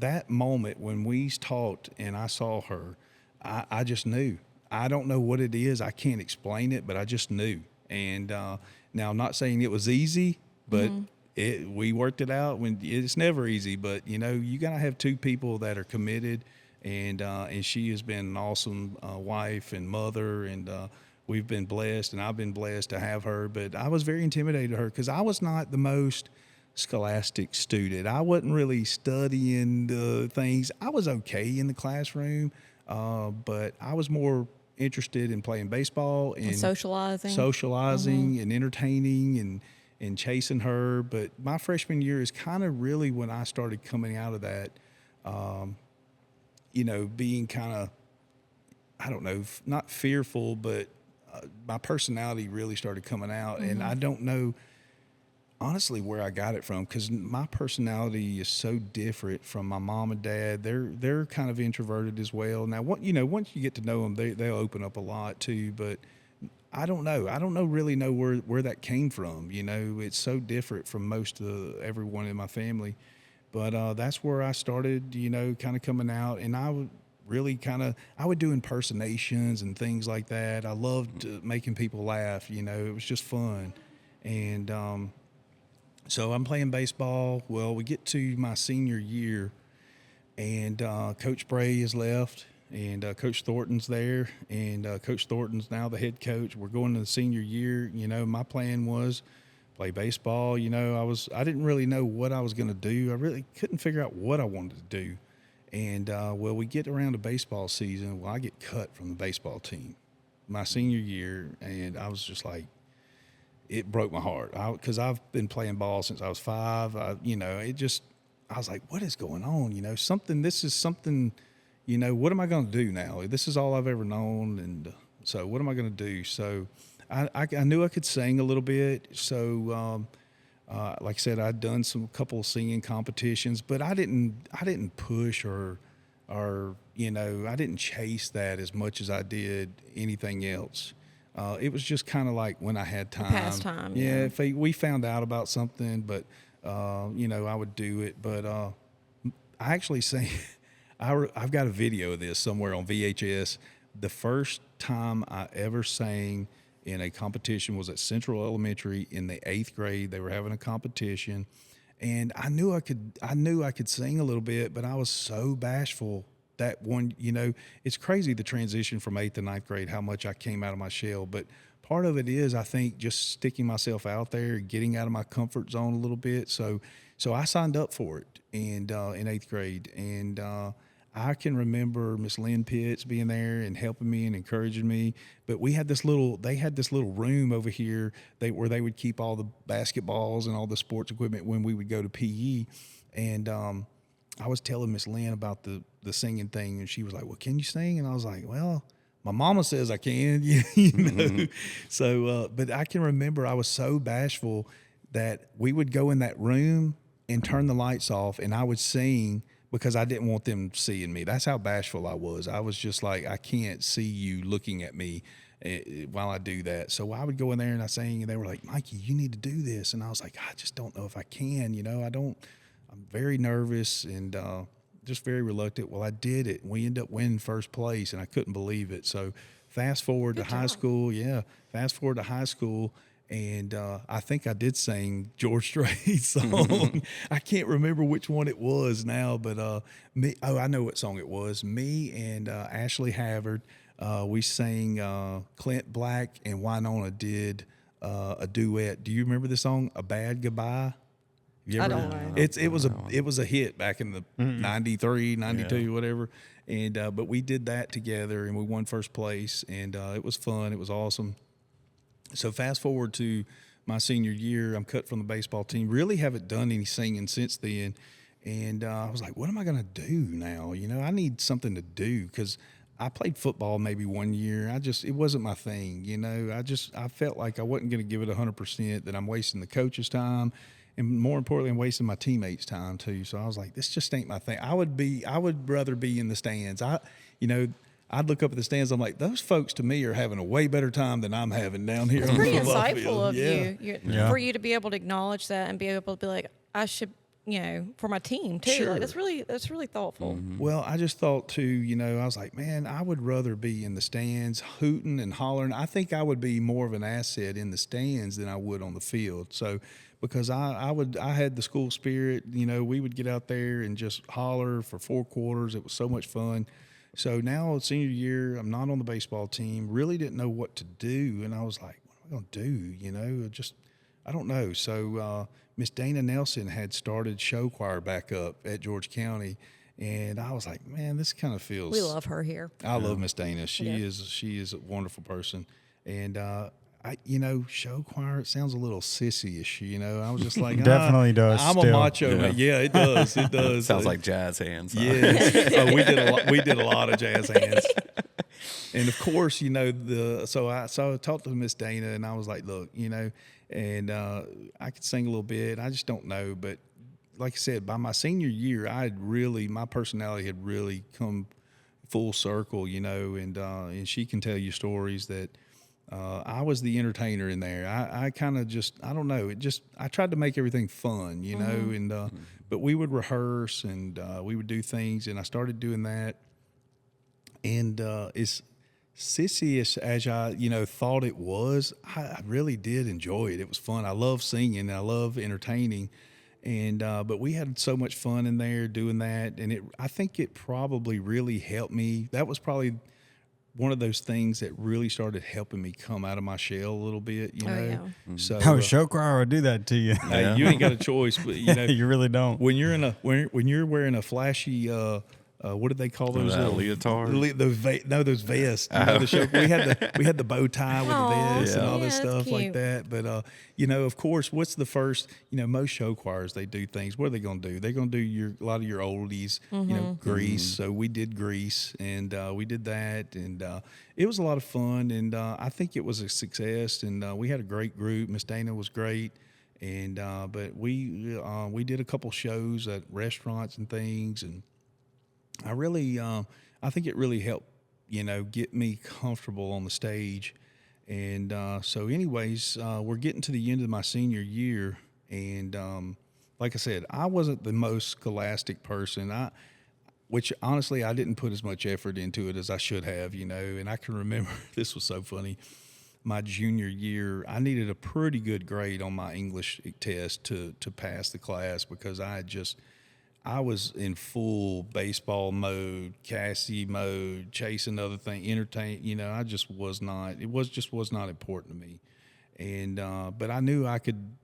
that moment when we talked and I saw her, I just knew. I don't know what it is. I can't explain it, but I just knew. And now I'm not saying it was easy, but we worked it out. When it's never easy, but you gotta have 2 people that are committed, and she has been an awesome wife and mother, and we've been blessed, and I've been blessed to have her. But I was very intimidated of her because I was not the most scholastic student. I wasn't really studying the things. I was okay in the classroom, but I was more interested in playing baseball and socializing and entertaining and chasing her. But my freshman year is kind of really when I started coming out of that, being kind of, I don't know, not fearful, but my personality really started coming out. And I don't know, honestly, where I got it from, because my personality is so different from my mom and dad. They're kind of introverted as well. Now, once you get to know them, they'll open up a lot too. But I don't know. I don't really know where that came from. It's so different from most of everyone in my family. But that's where I started, kind of coming out. And I would really I would do impersonations and things like that. I loved making people laugh. It was just fun. And So I'm playing baseball. Well, we get to my senior year, and Coach Bray has left, and Coach Thornton's there, and Coach Thornton's now the head coach. We're going to the senior year. You know, my plan was play baseball. You know, I didn't really know what I was going to do. I really couldn't figure out what I wanted to do. And, well, we get around the baseball season. Well, I get cut from the baseball team my senior year, and I was just like, it broke my heart because I've been playing ball since I was 5. I was like, what is going on? You know, this is something, you know, what am I going to do now? This is all I've ever known. And so what am I going to do? So I knew I could sing a little bit. So, like I said, I'd done a couple of singing competitions, but I didn't push or, you know, I didn't chase that as much as I did anything else. It was just kind of like when I had time. Pastime. Yeah, if we found out about something, but, you know, I would do it. But I actually sang, I've got a video of this somewhere on VHS. The first time I ever sang in a competition was at Central Elementary in the 8th grade. They were having a competition. And I knew I could sing a little bit, but I was so bashful. That one, you know, it's crazy the transition from 8th to 9th grade, how much I came out of my shell. But part of it is, I think, just sticking myself out there, getting out of my comfort zone a little bit. So I signed up for it and in 8th grade. And I can remember Miss Lynn Pitts being there and helping me and encouraging me. But they had this little room over here where they would keep all the basketballs and all the sports equipment when we would go to PE. And I was telling Miss Lynn about the singing thing, and she was like, well, can you sing? And I was like, well, my mama says I can, you know. So, but I can remember I was so bashful that we would go in that room and turn the lights off, and I would sing because I didn't want them seeing me. That's how bashful I was. I was just like, I can't see you looking at me while I do that. So I would go in there and I sang, and they were like, Mikey, you need to do this. And I was like, I just don't know if I can, you know. I'm very nervous and just very reluctant. Well, I did it. We ended up winning first place, and I couldn't believe it. So fast forward to high school. And I think I did sing George Strait's song. I can't remember which one it was now, but I know what song it was. Me and Ashley Havard, we sang Clint Black and Winona did a duet. Do you remember the song, A Bad Goodbye? I don't know. It was a hit back in the 93, 92, whatever. And but we did that together, and we won first place, and it was fun. It was awesome. So fast forward to my senior year, I'm cut from the baseball team. Really haven't done any singing since then. And I was like, what am I going to do now? You know, I need something to do because I played football maybe one year. It wasn't my thing. You know, I felt like I wasn't going to give it 100%, that I'm wasting the coach's time. And more importantly, I'm wasting my teammates' time too. So I was like, this just ain't my thing. I would rather be in the stands. I'd look up at the stands. I'm like, those folks to me are having a way better time than I'm having down here. It's pretty insightful of you. For you to be able to acknowledge that and be able to be like, I should, you know, for my team too. Sure. Like, that's really thoughtful. Well, I just thought too, you know, I was like, man, I would rather be in the stands hooting and hollering. I think I would be more of an asset in the stands than I would on the field. So, because I had the school spirit, you know, we would get out there and just holler for 4 quarters. It was so much fun. So now senior year, I'm not on the baseball team, really didn't know what to do. And I was like, what am I going to do? You know, I don't know. So Miss Dana Nelson had started show choir back up at George County. And I was like, man, this kind of feels. We love her here. I love Miss Dana. She is a wonderful person. And, show choir, it sounds a little sissy-ish, you know. I was just like, definitely does. I'm still. a macho man. Yeah, it does. It does. Sounds like jazz hands. Yes. We did a lot of jazz hands. And of course, you know, so I talked to Miss Dana, and I was like, look, you know, and I could sing a little bit. I just don't know. But like I said, by my senior year, my personality had really come full circle, you know, and she can tell you stories that I was the entertainer in there. I kind of I don't know. I tried to make everything fun, you know, and but we would rehearse and we would do things, and I started doing that. And sissy as I, thought it was, I really did enjoy it. It was fun. I love singing. I love entertaining. And, but we had so much fun in there doing that. And I think it probably really helped me. That was probably one of those things that really started helping me come out of my shell a little bit, you know? Yeah. So, show choir will do that to you. hey, you ain't got a choice, but You really don't. when you're when you're wearing a flashy, what did they call those? Leotard? Those vests. We had the bow tie with the vest and all this Yeah, that's stuff like cute. that. But of course, what's the first? Most show choirs, they do things. What are they going to do? They're going to do a lot of your oldies. Grease. So we did Grease, and we did that, and it was a lot of fun. And I think it was a success. And we had a great group. Miss Dana was great. And but we did a couple shows at restaurants and things, and I think it really helped, get me comfortable on the stage. And so anyways, we're getting to the end of my senior year. And like I said, I wasn't the most scholastic person. Which honestly, I didn't put as much effort into it as I should have, And I can remember, this was so funny, my junior year, I needed a pretty good grade on my English test to pass the class, because I was in full baseball mode, Kasey mode, chasing other thing, entertain. I just was not. It was not important to me, and but I knew I could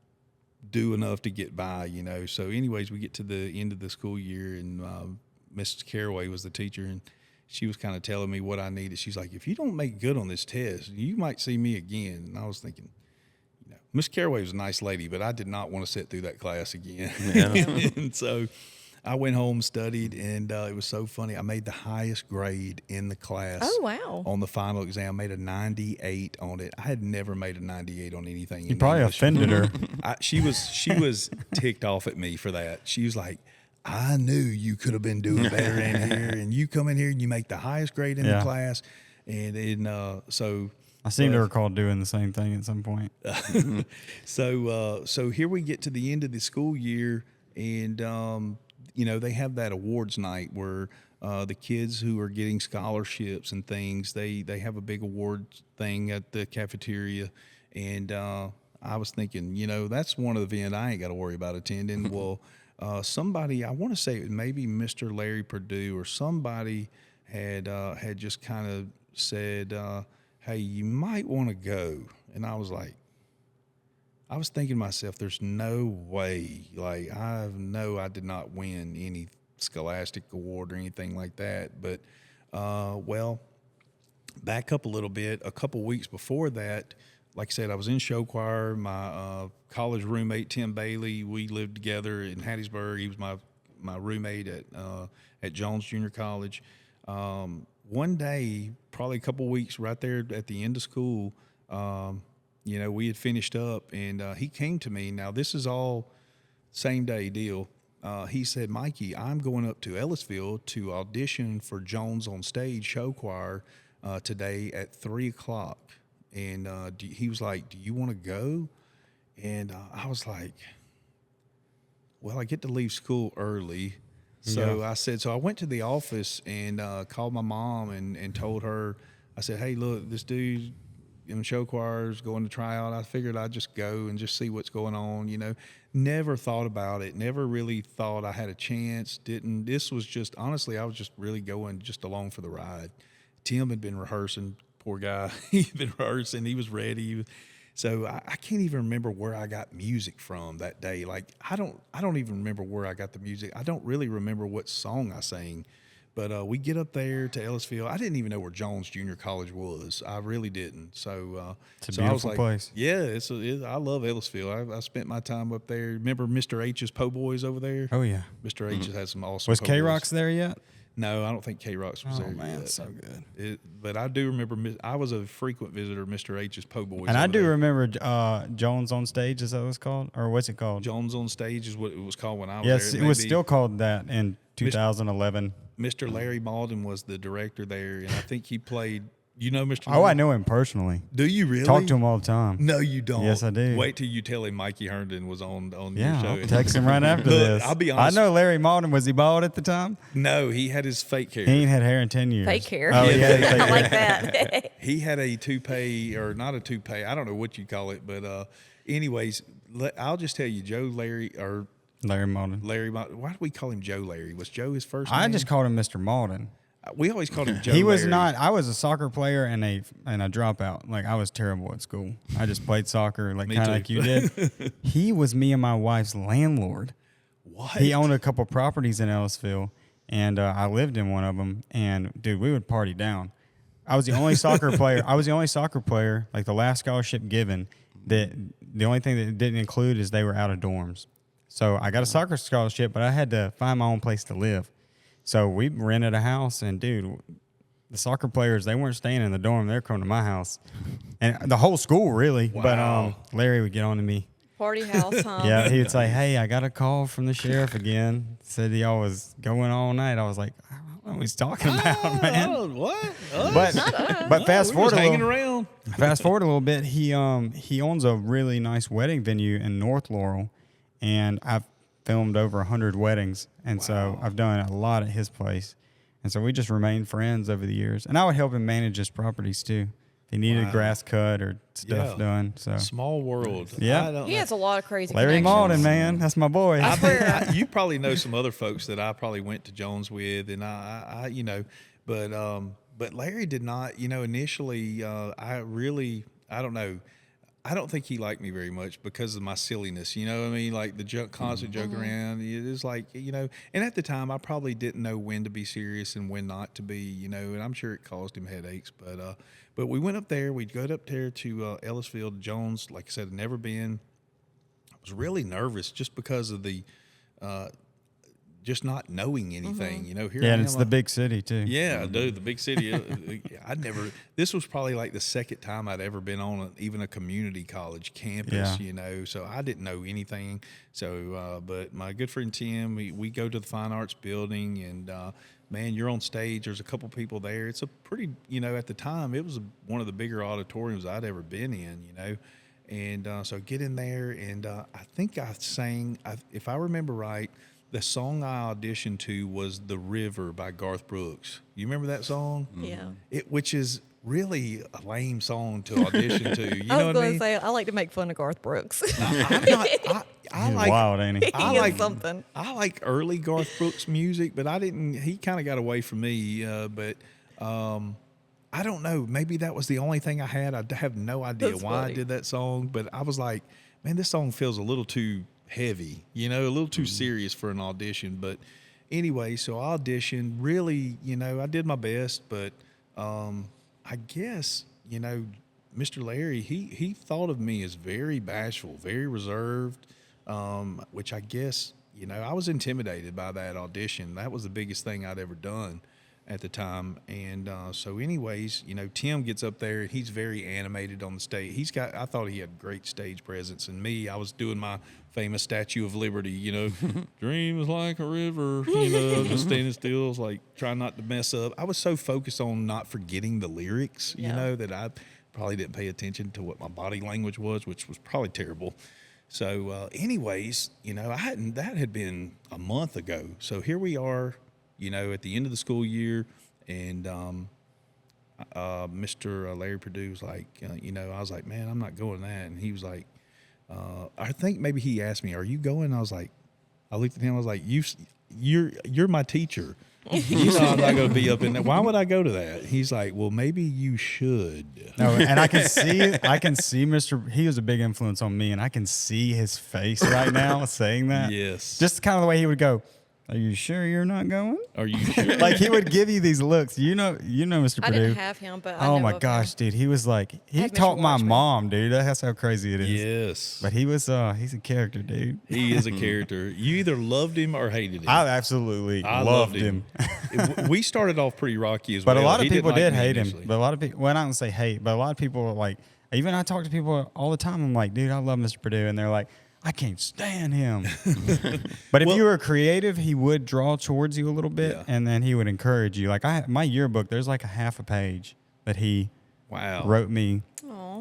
do enough to get by. So, anyways, we get to the end of the school year, and Mrs. Caraway was the teacher, and she was kind of telling me what I needed. She's like, "If you don't make good on this test, you might see me again." And I was thinking, Miss Caraway was a nice lady, but I did not want to sit through that class again. Yeah. And so I went home, studied, and it was so funny. I made the highest grade in the class. Oh, wow. On the final exam, made a 98 on it. I had never made a 98 on anything. You probably offended her. She was ticked off at me for that. She was like, "I knew you could have been doing better in here, and you come in here and you make the highest grade in the class." And so I seem to recall doing the same thing at some point. So here we get to the end of the school year, and they have that awards night where the kids who are getting scholarships and things, they have a big awards thing at the cafeteria. And I was thinking, that's one of the events I ain't got to worry about attending. Well, somebody, I want to say maybe Mr. Larry Purdue or somebody had just kind of said, "Hey, you might want to go." And I was thinking to myself, there's no way. Like, I did not win any scholastic award or anything like that. But, well, back up a little bit. A couple weeks before that, like I said, I was in show choir. My college roommate, Tim Bailey, we lived together in Hattiesburg. He was my roommate at Jones Junior College. One day, probably a couple weeks right there at the end of school, we had finished up, and he came to me. Now, this is all same day deal. He said, "Mikey, I'm going up to Ellisville to audition for Jones on Stage show choir today at 3:00. And he was like, "Do you want to go?" And I was like, "Well, I get to leave school early." So I said, so I went to the office and called my mom and told her, I said, "Hey, look, this dude in show choir is going to try out. I figured I'd just go and just see what's going on, Never thought about it. Never really thought I had a chance. Didn't. This was just, honestly, I was just really going just along for the ride. Tim had been rehearsing, poor guy. He'd been rehearsing. He was ready. So I can't even remember where I got music from that day. Like, I don't even remember where I got the music. I don't really remember what song I sang. But we get up there to Ellisville. I didn't even know where Jones Junior College was. I really didn't. So it's a beautiful I was like, place. Yeah, I love Ellisville. I spent my time up there. Remember Mr. H's Po' Boys over there? Oh yeah, Mr. H has had some awesome. Was Po' K-Rock's Boys. there yet? No, I don't think K-Rock's was there man, yet. so good. But I do remember. I was a frequent visitor of Mr. H's Po' Boys. And I over do there. remember Jones on Stage. Is that what it was called, or what's it called? Jones on Stage is what it was called when I was yes, there. it was still called that in 2011. Mr. Larry Mauldin was the director there, and I think he played You know Mr. Oh, Larry? I know him personally. Do you really? Talk to him all the time. No, you don't. Yes, I do. Wait till you tell him Mikey Herndon was on Yeah, your I'll show. text him right after Look, this. I'll be honest. I know Larry Mauldin. Was he bald at the time? No, he had his fake hair. He ain't had hair in 10 years. Fake hair. Oh, yeah. I like that. He had a toupee, or not a toupee. I don't know what you call it, but anyways, I'll just tell you, Larry Mauldin. Why do we call him Joe Larry? Was Joe his first name? I just called him Mr. Mauldin. We always called him Joe. He was Larry. not. I was a soccer player and a dropout. Like I was terrible at school. I just played soccer, like Me kind of too. like you did. He was me and my wife's landlord. What? He owned a couple properties in Ellisville, and I lived in one of them. And dude, we would party down. I was the only soccer player. Like the last scholarship given. That the only thing that it didn't include is they were out of dorms. So I got a soccer scholarship, but I had to find my own place to live. So we rented a house, and dude, the soccer players, they weren't staying in the dorm; they were coming to my house, and the whole school really. Wow. But Larry would get on to me. Party house, huh? Yeah, he would say, "Hey, I got a call from the sheriff again. Said y'all was going all night." I was like, "I don't know what he's talking about, man." Oh, what? But fast forward hanging around. Fast forward a little bit. He owns a really nice wedding venue in North Laurel, and I've filmed over 100 weddings, and so I've done a lot at his place, and so we just remained friends over the years. And I would help him manage his properties too. If he needed grass cut or stuff done. So Small world. Yeah. I don't He know. has a lot of crazy Larry connections. Mauldin, man, that's my boy. I swear. You probably know some other folks that I probably went to Jones with, and I but Larry did not. Initially, I don't know. I don't think he liked me very much because of my silliness. You know what I mean? Like the constant joking around. It is like, and at the time I probably didn't know when to be serious and when not to be, and I'm sure it caused him headaches. But we went up there. We'd go up there to Ellisville, to Jones. Like I said, I'd never been. I was really nervous just because of the just not knowing anything. Here I Yeah, and am, it's the big city too. Yeah, dude, the big city. This was probably like the second time I'd ever been on even a community college campus, Yeah. so I didn't know anything. So, but my good friend Tim, we go to the Fine Arts Building, and man, you're on stage. There's a couple people there. It's a pretty, at the time, it was one of the bigger auditoriums I'd ever been in, and so get in there, and I think I sang, if I remember right, the song I auditioned to was "The River" by Garth Brooks. You remember that song? Yeah. Which is really a lame song to audition to. You I know was what I going to mean? say, I like to make fun of Garth Brooks. I'm not, I He's like wild, ain't he? I He is like something. I like early Garth Brooks music, but I didn't. He kind of got away from me. But I don't know. Maybe that was the only thing I had. I have no idea That's why I funny. did that song, but I was like, man, this song feels a little too heavy, a little too serious for an audition. But anyway, so I auditioned. Really, I did my best, but I guess Mr. Larry, he thought of me as very bashful, very reserved, which I guess I was intimidated by that audition. That was the biggest thing I'd ever done at the time. And so anyways, Tim gets up there. He's very animated on the stage. I thought he had great stage presence. And me, I was doing my famous Statue of Liberty, dream is like a river, just standing still, I was like trying not to mess up. I was so focused on not forgetting the lyrics, that I probably didn't pay attention to what my body language was, which was probably terrible. So anyways, that had been a month ago. So here we are, at the end of the school year, and Mr. Larry Purdue was like, I was like, man, I'm not going to that. And he was like, I think maybe he asked me, are you going? I was like, I looked at him, I was like, you're my teacher. I'm not going to be up in there. Why would I go to that? He's like, well, maybe you should. No, and I can see he was a big influence on me, and I can see his face right now saying that. Yes. Just kind of the way he would go, are you sure you're not going? Are you sure? Like he would give you these looks. You know, Mr. I Purdue. didn't have him, but I Oh know my of gosh, him. dude. He was like, he had Mr. taught my Watchman. mom, dude. That's how crazy it is. Yes. But he was, he's a character, dude. He is a character. You either loved him or hated him. I absolutely I loved him. We started off pretty rocky as But well. a lot of He didn't people like did me hate him. initially. But a lot of people, well, I don't say hate, but a lot of people were like, even I talk to people all the time. I'm like, dude, I love Mr. Purdue. And they're like, I can't stand him. But if you were creative, he would draw towards you a little bit, Yeah. and then he would encourage you. Like my yearbook, there's like a half a page that he Wow. wrote me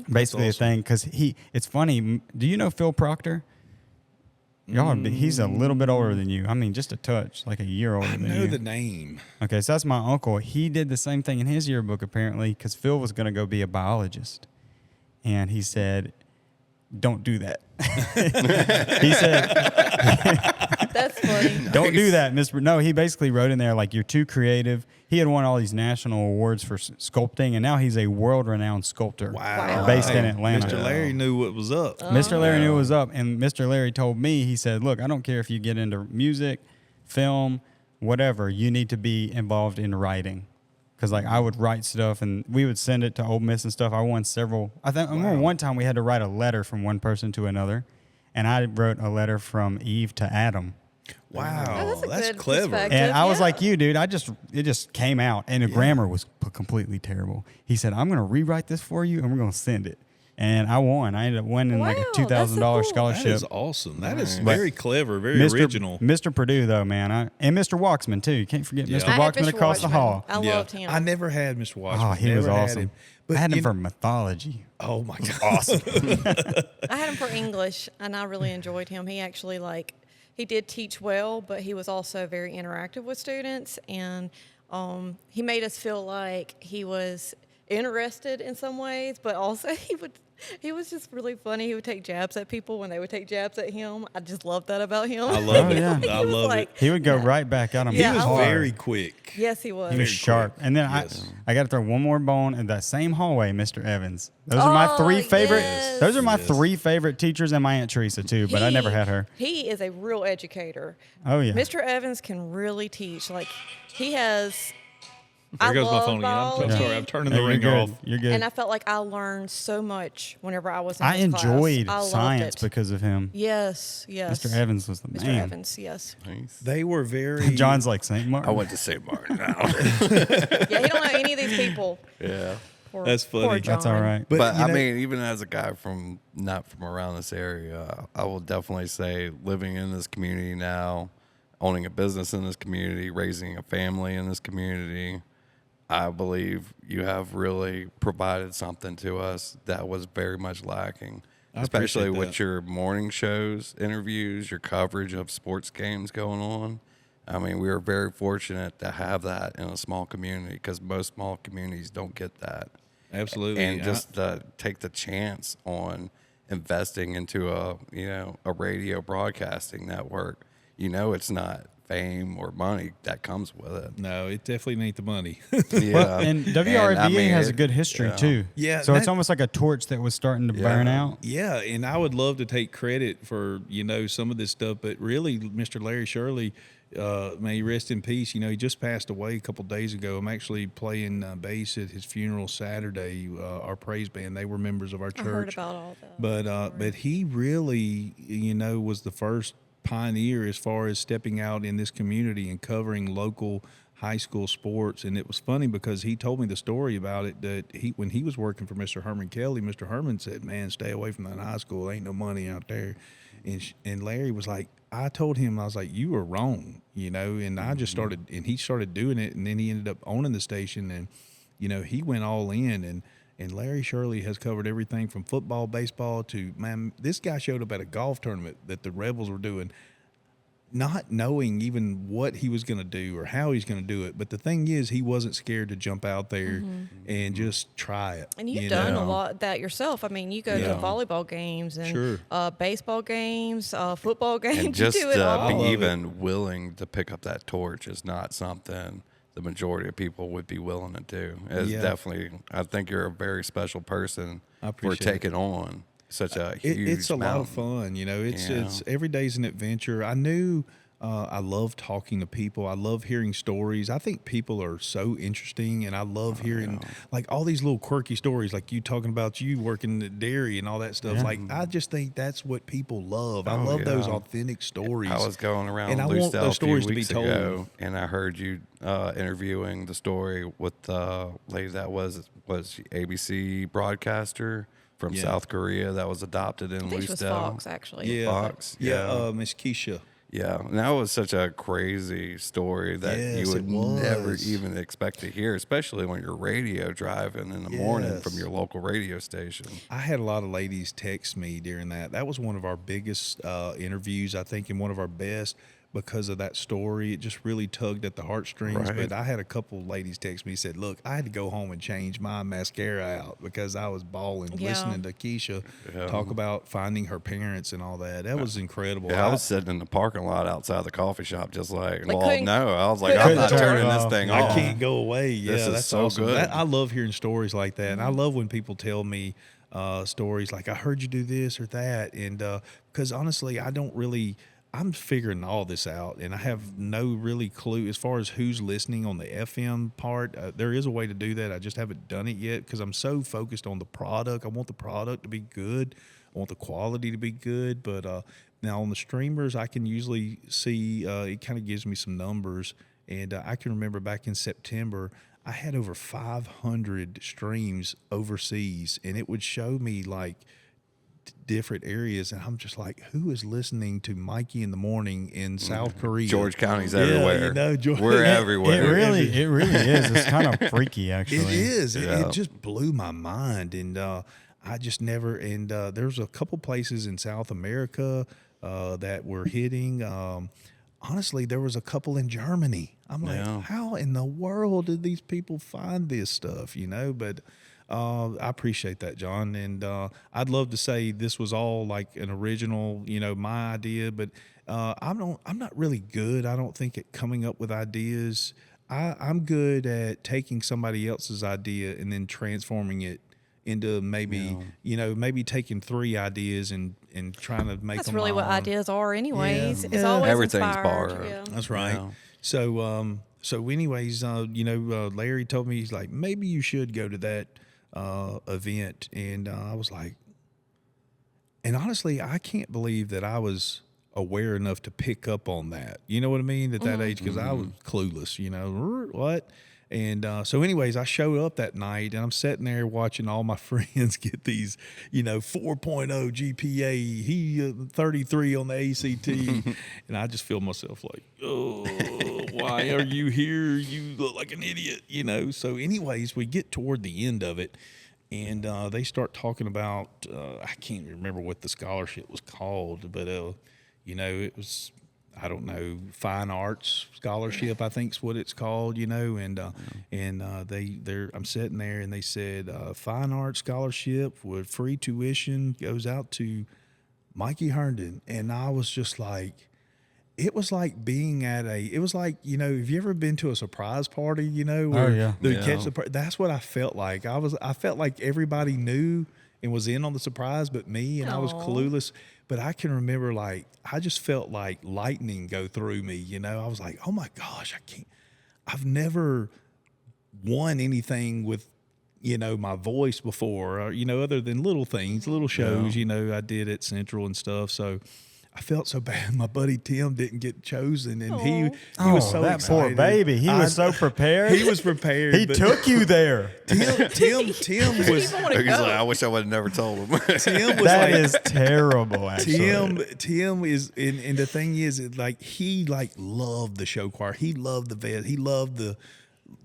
basically That's a thing because it's funny. Do you know Phil Proctor? He's a little bit older than you. I mean, just a touch, like a year older I than know you. the name. Okay, so that's my uncle. He did the same thing in his yearbook apparently because Phil was going to go be a biologist, and he said, "Don't do that." He said, That's funny. "Don't do that, Mr." No, he basically wrote in there like, "You're too creative." He had won all these national awards for sculpting, and now he's a world-renowned sculptor. Wow. Based in Hey, Atlanta. Mr. Larry knew what was up. Mr. Larry knew what was up, and Mr. Larry told me, he said, "Look, I don't care if you get into music, film, whatever. You need to be involved in writing." Because like I would write stuff, and we would send it to Ole Miss and stuff. I won several. I remember one time we had to write a letter from one person to another, and I wrote a letter from Eve to Adam. Wow. Oh, that's a good clever. perspective. And I was Yeah. like you, dude. It just came out, and the grammar was completely terrible. He said, "I'm going to rewrite this for you, and we're going to send it." And I won. I ended up winning like Wow, a $2,000 that's so cool. That scholarship. is awesome. That is But very clever, very original. Mr. Purdue, though, man, and Mr. Waxman too. You can't forget Yeah. Mr. I had Waxman Mr. across the Waxman. hall. I loved him. I never had Mr. Washington. Oh, he was Never had awesome. him. I had him you for know- mythology. Oh my god, awesome. I had him for English, and I really enjoyed him. He actually he did teach well, but he was also very interactive with students, and he made us feel like he was interested in some ways, but also he was just really funny. He would take jabs at people when they would take jabs at him. I just loved that about him. I love it. yeah. He I was love like- it. He would go right back at him. Yeah, He was I love very quick. Yes, he was. He was Very sharp. quick. And then Yes. I got to throw one more bone in that same hallway, Mr. Evans. Those are my three favorite. yes. Those are my Yes. three favorite teachers, and my Aunt Teresa too. But I never had her. He is a real educator. Oh yeah. Mr. Evans can really teach. Like he has. There I goes my love phone again. I'm so biology, sorry. I'm turning Hey, the you're ringer good. off. You're good. and I felt like I learned so much whenever I was in I his class. enjoyed I loved science it. because of him. Yes, yes. Mr. Evans was the Mr. man. Evans, yes. Nice. They were very. John's like St. Martin. I went to St. Martin now. Yeah, he don't know any of these people. Yeah. Poor, That's funny. Poor That's John. all right. But, But you I know- mean, even as a guy from not from around this area, I will definitely say living in this community now, owning a business in this community, raising a family in this community, I believe you have really provided something to us that was very much lacking, I especially appreciate with that. your morning shows, interviews, your coverage of sports games going on. I mean, we are very fortunate to have that in a small community because most small communities don't get that. Absolutely. And just take the chance on investing into a radio broadcasting network. It's not fame or money that comes with it. No, it definitely ain't the money. Yeah. Well, and WRVA I mean, has a it- good history yeah. too. Yeah, So it's that- almost like a torch that was starting to burn Yeah. out. Yeah, and I would love to take credit for some of this stuff, but really, Mr. Larry Shirley, may he rest in peace. He just passed away a couple days ago. I'm actually playing bass at his funeral Saturday. Our praise band, they were members of our church. I heard about all that. But he really, was the first pioneer as far as stepping out in this community and covering local high school sports. And it was funny because he told me the story about it that when he was working for Mr. Herman Kelly, Mr. Herman said, "Man, stay away from that high school. Ain't no money out there." And Larry was like, I told him, I was like, "You were wrong," and I just started, and he started doing it, and then he ended up owning the station, and he went all in, and Larry Shirley has covered everything from football, baseball to, man, this guy showed up at a golf tournament that the Rebels were doing, not knowing even what he was going to do or how he's going to do it. But the thing is, he wasn't scared to jump out there and just try it. And you've you done know? a lot of that yourself. I mean, you go Yeah. to volleyball games and Sure. baseball games, football games. And just you do it all. be love it. even willing to pick up that torch is not something the majority of people would be willing to do. It's Yeah. definitely, I think you're a very special person I for appreciate taking on such a huge It's a lot of mountain. fun, It's Yeah. it's every day's an adventure. I knew I love talking to people. I love hearing stories. I think people are so interesting, and I love hearing like all these little quirky stories, like you talking about you working at dairy and all that stuff. Yeah. Like I just think that's what people love. I Oh, love those yeah. authentic stories. I was going around And I Lucedale want those a few stories to be weeks told. ago, and I heard you interviewing the story with the lady that was she ABC broadcaster from Yeah. South Korea that was adopted in I think she was Lucedale. Fox, actually. Yeah, Fox, yeah, yeah. Miss Kisha. Yeah, and that was such a crazy story that Yes, you it would never was. even expect to hear, especially when you're radio driving in the morning from Yes. your local radio station. I had a lot of ladies text me during that. That was one of our biggest interviews, I think, and one of our best because of that story. It just really tugged at the heartstrings. Right. But I had a couple ladies text me, said, look, I had to go home and change my mascara out because I was bawling Yeah. listening to Kisha talk about finding her parents and all that. That was incredible. Yeah, I was sitting in the parking lot outside the coffee shop, just like, Like, well, couldn't- no, I was like, couldn't I'm not turn turning it this off. thing I off. can't go away. Yeah, This is that's so awesome. good. I love hearing stories like that, and I love when people tell me stories like, "I heard you do this or that," and because honestly, I'm figuring all this out, and I have no really clue as far as who's listening on the FM part. There is a way to do that. I just haven't done it yet because I'm so focused on the product. I want the product to be good. I want the quality to be good. But now on the streamers, I can usually see it kind of gives me some numbers. And I can remember back in September, I had over 500 streams overseas, and it would show me like different areas, and I'm just like, who is listening to Mikey in the morning in South Korea? George County's Yeah, everywhere. you know, George- We're It- everywhere. It really is. It's kind of freaky, actually. It is. Yeah. It just blew my mind, and I just never. And there's a couple places in South America that were hitting. Honestly, there was a couple in Germany. I'm like, Yeah. how in the world did these people find this stuff? You know, but. I appreciate that, John, and I'd love to say this was all like an original, my idea, but I'm not really good. I don't think at coming up with ideas. I'm good at taking somebody else's idea and then transforming it into maybe taking 3 ideas and trying to make That's them really my what own. ideas are, anyways. Yeah. It's Yeah. always Everything's inspired. borrowed. Yeah. That's right. Yeah. So anyways, Larry told me, he's like, maybe you should go to that event, and I was like, and honestly, I can't believe that I was aware enough to pick up on that. You know what I mean? At that age, because I was clueless. What? And so anyways, I showed up that night, and I'm sitting there watching all my friends get these, 4.0 GPA, he 33 on the ACT, and I just feel myself like, oh, why are you here? You look like an idiot, So anyways, we get toward the end of it, and they start talking about, I can't remember what the scholarship was called, but, it was, I don't know, fine arts scholarship, I think's what it's called, and I'm sitting there, and they said fine arts scholarship with free tuition goes out to Mikey Herndon, and I was just like, it was like being at it was like, have you ever been to a surprise party, where yeah. they Yeah. catch that's what I felt like. I felt like everybody knew and was in on the surprise but me, and I was Aw. clueless. But I can remember, like, I just felt like lightning go through me, I was like, oh my gosh, I've never won anything with, my voice before, or, other than little things, little shows, I did at Central and stuff. So I felt so bad. My buddy Tim didn't get chosen, and he was so that excited. poor baby. He was so prepared. He was prepared. He but took you there. Tim was. People want to He's like, go. I wish I would have never told him. Tim was That like, is terrible, actually. Tim is, and the thing is, like, he loved the show choir. He loved the vest. He loved the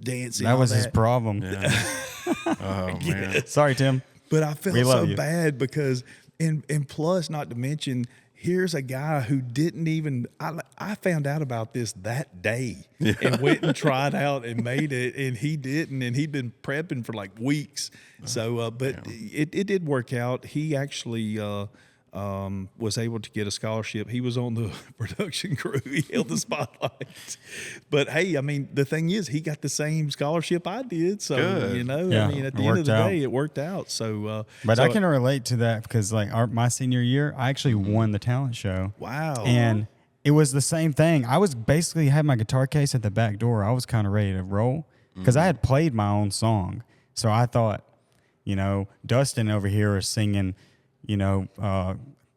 dancing. That all was his that. problem. Oh, man. Sorry, Tim. But I felt We love so you. bad because, and plus, not to mention, here's a guy who didn't even. I found out about this that day and went and tried out and made it, and he didn't, and he'd been prepping for like weeks. So, but it did work out. He actually was able to get a scholarship. He was on the production crew. He held the spotlight. But hey, I mean, the thing is, he got the same scholarship I did. So, Good. Yeah, I mean, at it the end of the worked out. day, it worked out. So, But so- I can relate to that because, like, my senior year, I actually won the talent show. Wow. And it was the same thing. I was basically had my guitar case at the back door. I was kind of ready to roll because I had played my own song. So I thought, Dustin over here is singing,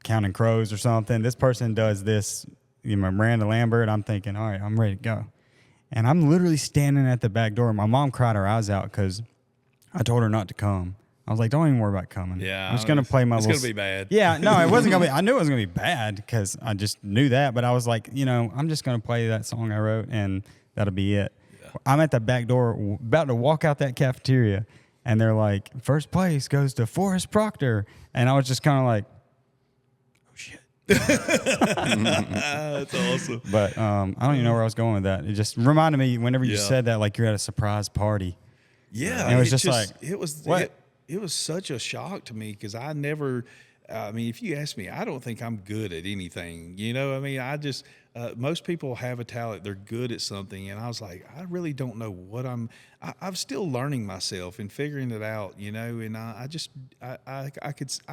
Counting Crows or something. This person does this, Miranda Lambert. I'm thinking, all right, I'm ready to go. And I'm literally standing at the back door. My mom cried her eyes out because I told her not to come. I was like, don't even worry about coming. Yeah, I'm just gonna play my. It's little gonna be bad. Yeah, no, it wasn't gonna be. I knew it was gonna be bad because I just knew that. But I was like, I'm just gonna play that song I wrote, and that'll be it. Yeah. I'm at the back door, about to walk out that cafeteria, and they're like, first place goes to Forrest Proctor, and I was just kind of like, oh shit. That's awesome. But I don't even know where I was going with that. It just reminded me whenever you said that, like you're at a surprise party. Yeah, and it was just like, it was what? It was such a shock to me because I never. I mean, if you ask me, I don't think I'm good at anything. I mean, I just most people have a talent; they're good at something, and I was like, I really don't know what I'm still learning myself and figuring it out. And I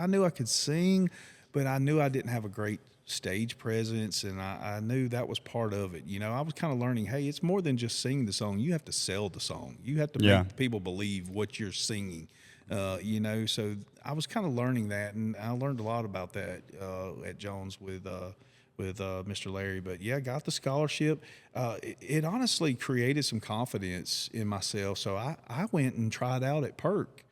knew I could sing, but I knew I didn't have a great stage presence, and I knew that was part of it. I was kind of learning, hey, it's more than just singing the song. You have to sell the song. You have to make people believe what you're singing. So I was kind of learning that, and I learned a lot about that at Jones with Mr. Larry. But yeah, got the scholarship. It honestly created some confidence in myself. So I went and tried out at Perk.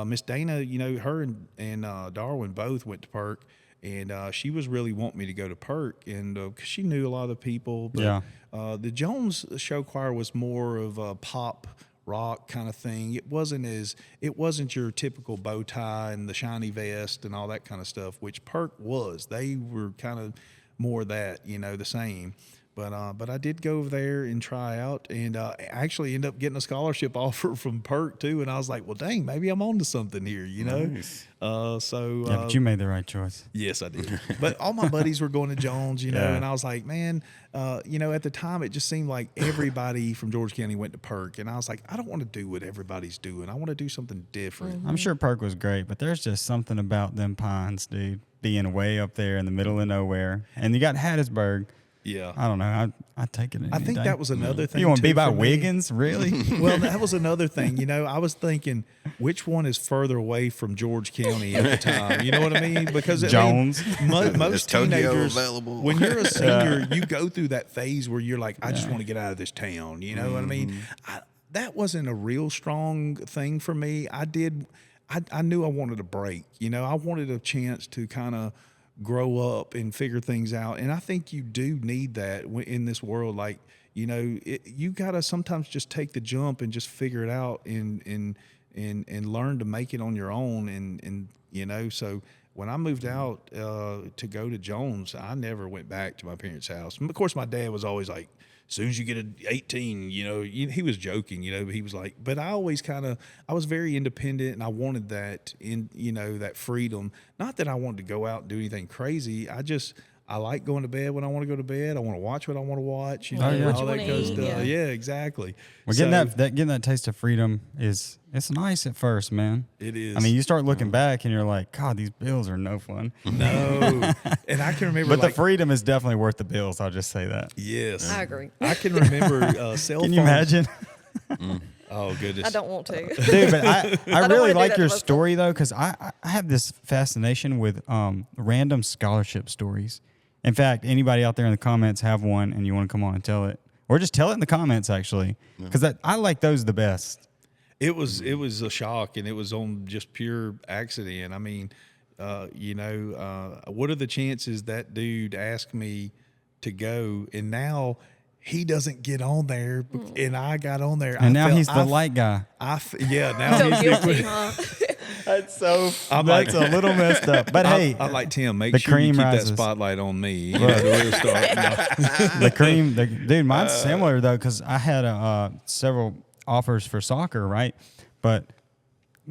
Miss Dana, her and Darwin both went to Perk, and she was really wanting me to go to Perk, and because she knew a lot of the people. But, the Jones show choir was more of a pop rock kind of thing. It wasn't your typical bow tie and the shiny vest and all that kind of stuff, which Perk was. They were kind of more that, the same. But I did go over there and try out, and actually ended up getting a scholarship offer from Perk too. And I was like, well, dang, maybe I'm on to something here, Nice. But you made the right choice. Yes, I did. But all my buddies were going to Jones, and I was like, man, at the time it just seemed like everybody from George County went to Perk, and I was like, I don't want to do what everybody's doing. I want to do something different. I'm sure Perk was great, but there's just something about them pines, dude, being way up there in the middle of nowhere. And you got Hattiesburg. Yeah. I don't know. I'd take it any I think day. that was another thing. You want to be too by for me. Wiggins? Really? Well, that was another thing. I was thinking, which one is further away from George County at the time? You know what I mean? Because Jones. Most Tokyo teenagers, available? when you're a senior, you go through that phase where you're like, I just want to get out of this town. You know what I mean? That wasn't a real strong thing for me. I knew I wanted a break. I wanted a chance to kind of grow up and figure things out, and I think you do need that in this world. Like, you gotta sometimes just take the jump and just figure it out and learn to make it on your own. And so when I moved out to go to Jones, I never went back to my parents' house. And of course, my dad was always like, as soon as you get 18, he was joking, but he was like, but I always I was very independent, and I wanted that that freedom. Not that I wanted to go out and do anything crazy. I like going to bed when I want to go to bed. I want to watch what I want to watch, What you all that wanna kind of eat, stuff. yeah. Yeah, exactly. Well, getting that taste of freedom it's nice at first, man. It is. I mean, you start looking back and you're like, God, these bills are no fun. No. And I can remember, But the freedom is definitely worth the bills. I'll just say that. yes, I agree. I can remember cell phones. Can you imagine? Oh goodness. I don't want to. Dude, but I don't really wanna do like that your to myself. story, though, because I have this fascination with random scholarship stories. In fact, anybody out there in the comments have one and you want to come on and tell it, or just tell it in the comments, actually, because I like those the best. It was a shock, and it was on just pure accident. I mean, what are the chances that dude asked me to go, and now he doesn't get on there, and I got on there, And now he's the light guy. Now So he's guilty, the. huh? That's so. I'm That's like- a little messed up. But hey, I'm like, Tim, make the sure you cream keep rises. that spotlight on me. The real star. No. the cream, dude, mine's similar though, because I had several offers for soccer, right? But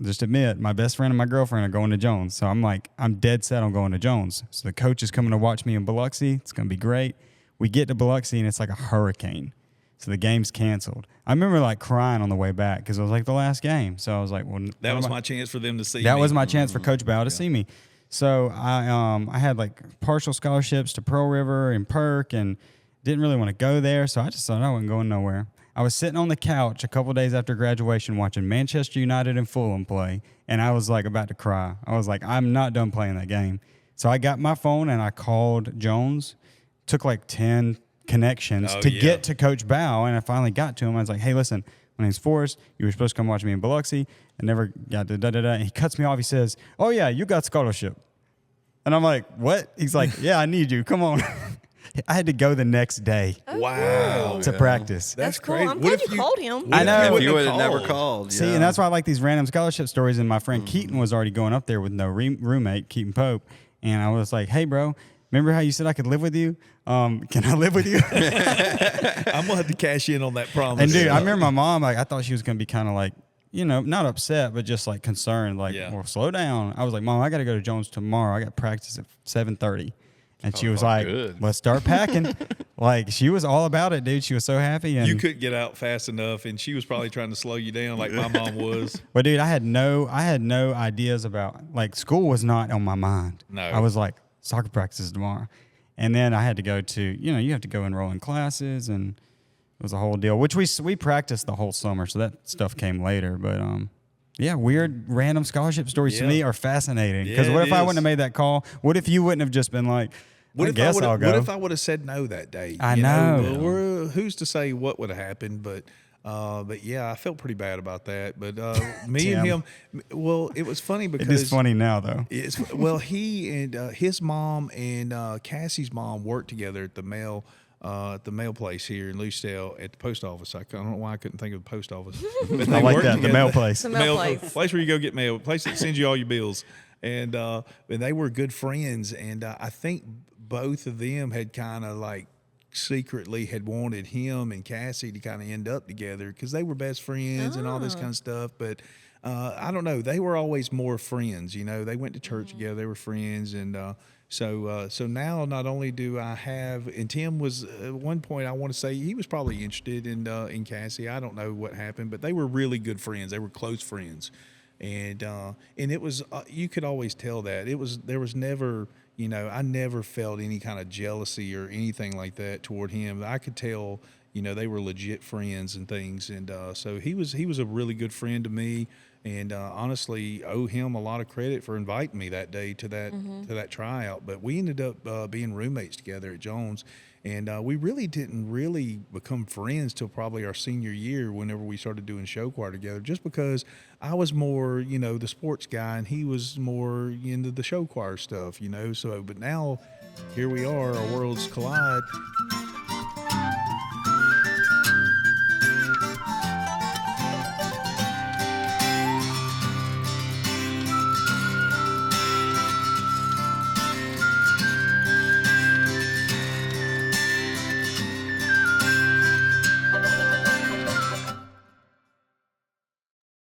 just admit, my best friend and my girlfriend are going to Jones, so I'm dead set on going to Jones. So the coach is coming to watch me in Biloxi. It's gonna be great. We get to Biloxi and it's like a hurricane, so the game's canceled. I remember crying on the way back because it was like the last game. So I was like, well, That was my chance for them to see me. That was my chance for Coach Bow to see me. So I had partial scholarships to Pearl River and Perk, and didn't really want to go there. So I just thought I wasn't going nowhere. I was sitting on the couch a couple days after graduation watching Manchester United and Fulham play, and I was about to cry. I was like, I'm not done playing that game. So I got my phone and I called Jones. Took 10 connections to get to Coach Bow, and I finally got to him. I was like, hey, listen, My name's Forrest. You were supposed to come watch me in Biloxi. I never got to da-da-da. And he cuts me off. He says, oh, yeah, you got scholarship. And I'm like, what? He's like, yeah, I need you. Come on. I had to go the next day Wow. to practice. That's cool. crazy. I'm What glad if you called him. I know. If you would wouldn't have have never called. See, yeah. and that's why I like these random scholarship stories. And my friend Keaton was already going up there with no roommate, Keaton Pope. And I was like, hey, bro, remember how you said I could live with you? Can I live with you? I'm gonna have to cash in on that promise. And dude, I remember my mom, like, I thought she was going to be kind of like, you know, not upset, but just like concerned, like, well, slow down. I was like, Mom, I got to go to Jones tomorrow. I got practice at 7:30. And she was like, good. let's start packing. Like, she was all about it, dude. She was so happy. And you couldn't get out fast enough, and she was probably trying to slow you down like my mom was. But dude, I had no ideas about, like, school was not on my mind. No. I was like, soccer practice is tomorrow. And then I had to go to, you know, you have to go enroll in classes, and it was a whole deal, which we practiced the whole summer. So that stuff came later. But, yeah, weird random scholarship stories to Yeah. me are fascinating. Because Yeah, what it if I is. wouldn't have made that call? What if you wouldn't have just been like, What I if guess I'll go. What if I would have said no that day? I You know. Who's to say what would have happened? But yeah, I felt pretty bad about that. But me and Tim. him, well, it was funny because It is funny now, though. well, he and his mom and Cassie's mom worked together at the mail place here in Lucedale at the post office. I don't know why I couldn't think of the post office. But I they like worked that, the together. mail place. The mail place. Place where you go get mail, place that sends you all your bills. And they were good friends. And I think both of them had kind of like secretly had wanted him and Kasey to kind of end up together because they were best friends and all this kind of stuff. But I don't know. They were always more friends. You know, they went to church together. They were friends. And so now not only do I have, and Tim was at one point, I want to say he was probably interested in Kasey. I don't know what happened, but they were really good friends. They were close friends. And it was you could always tell that there was never, you know, I never felt any kind of jealousy or anything like that toward him. I could tell, you know, they were legit friends and things. And so he was a really good friend to me, and honestly owe him a lot of credit for inviting me that day to that tryout. But we ended up being roommates together at Jones. And we really didn't really become friends till probably our senior year whenever we started doing show choir together, just because I was more, you know, the sports guy and he was more into the show choir stuff, you know. So, but now here we are, our worlds collide.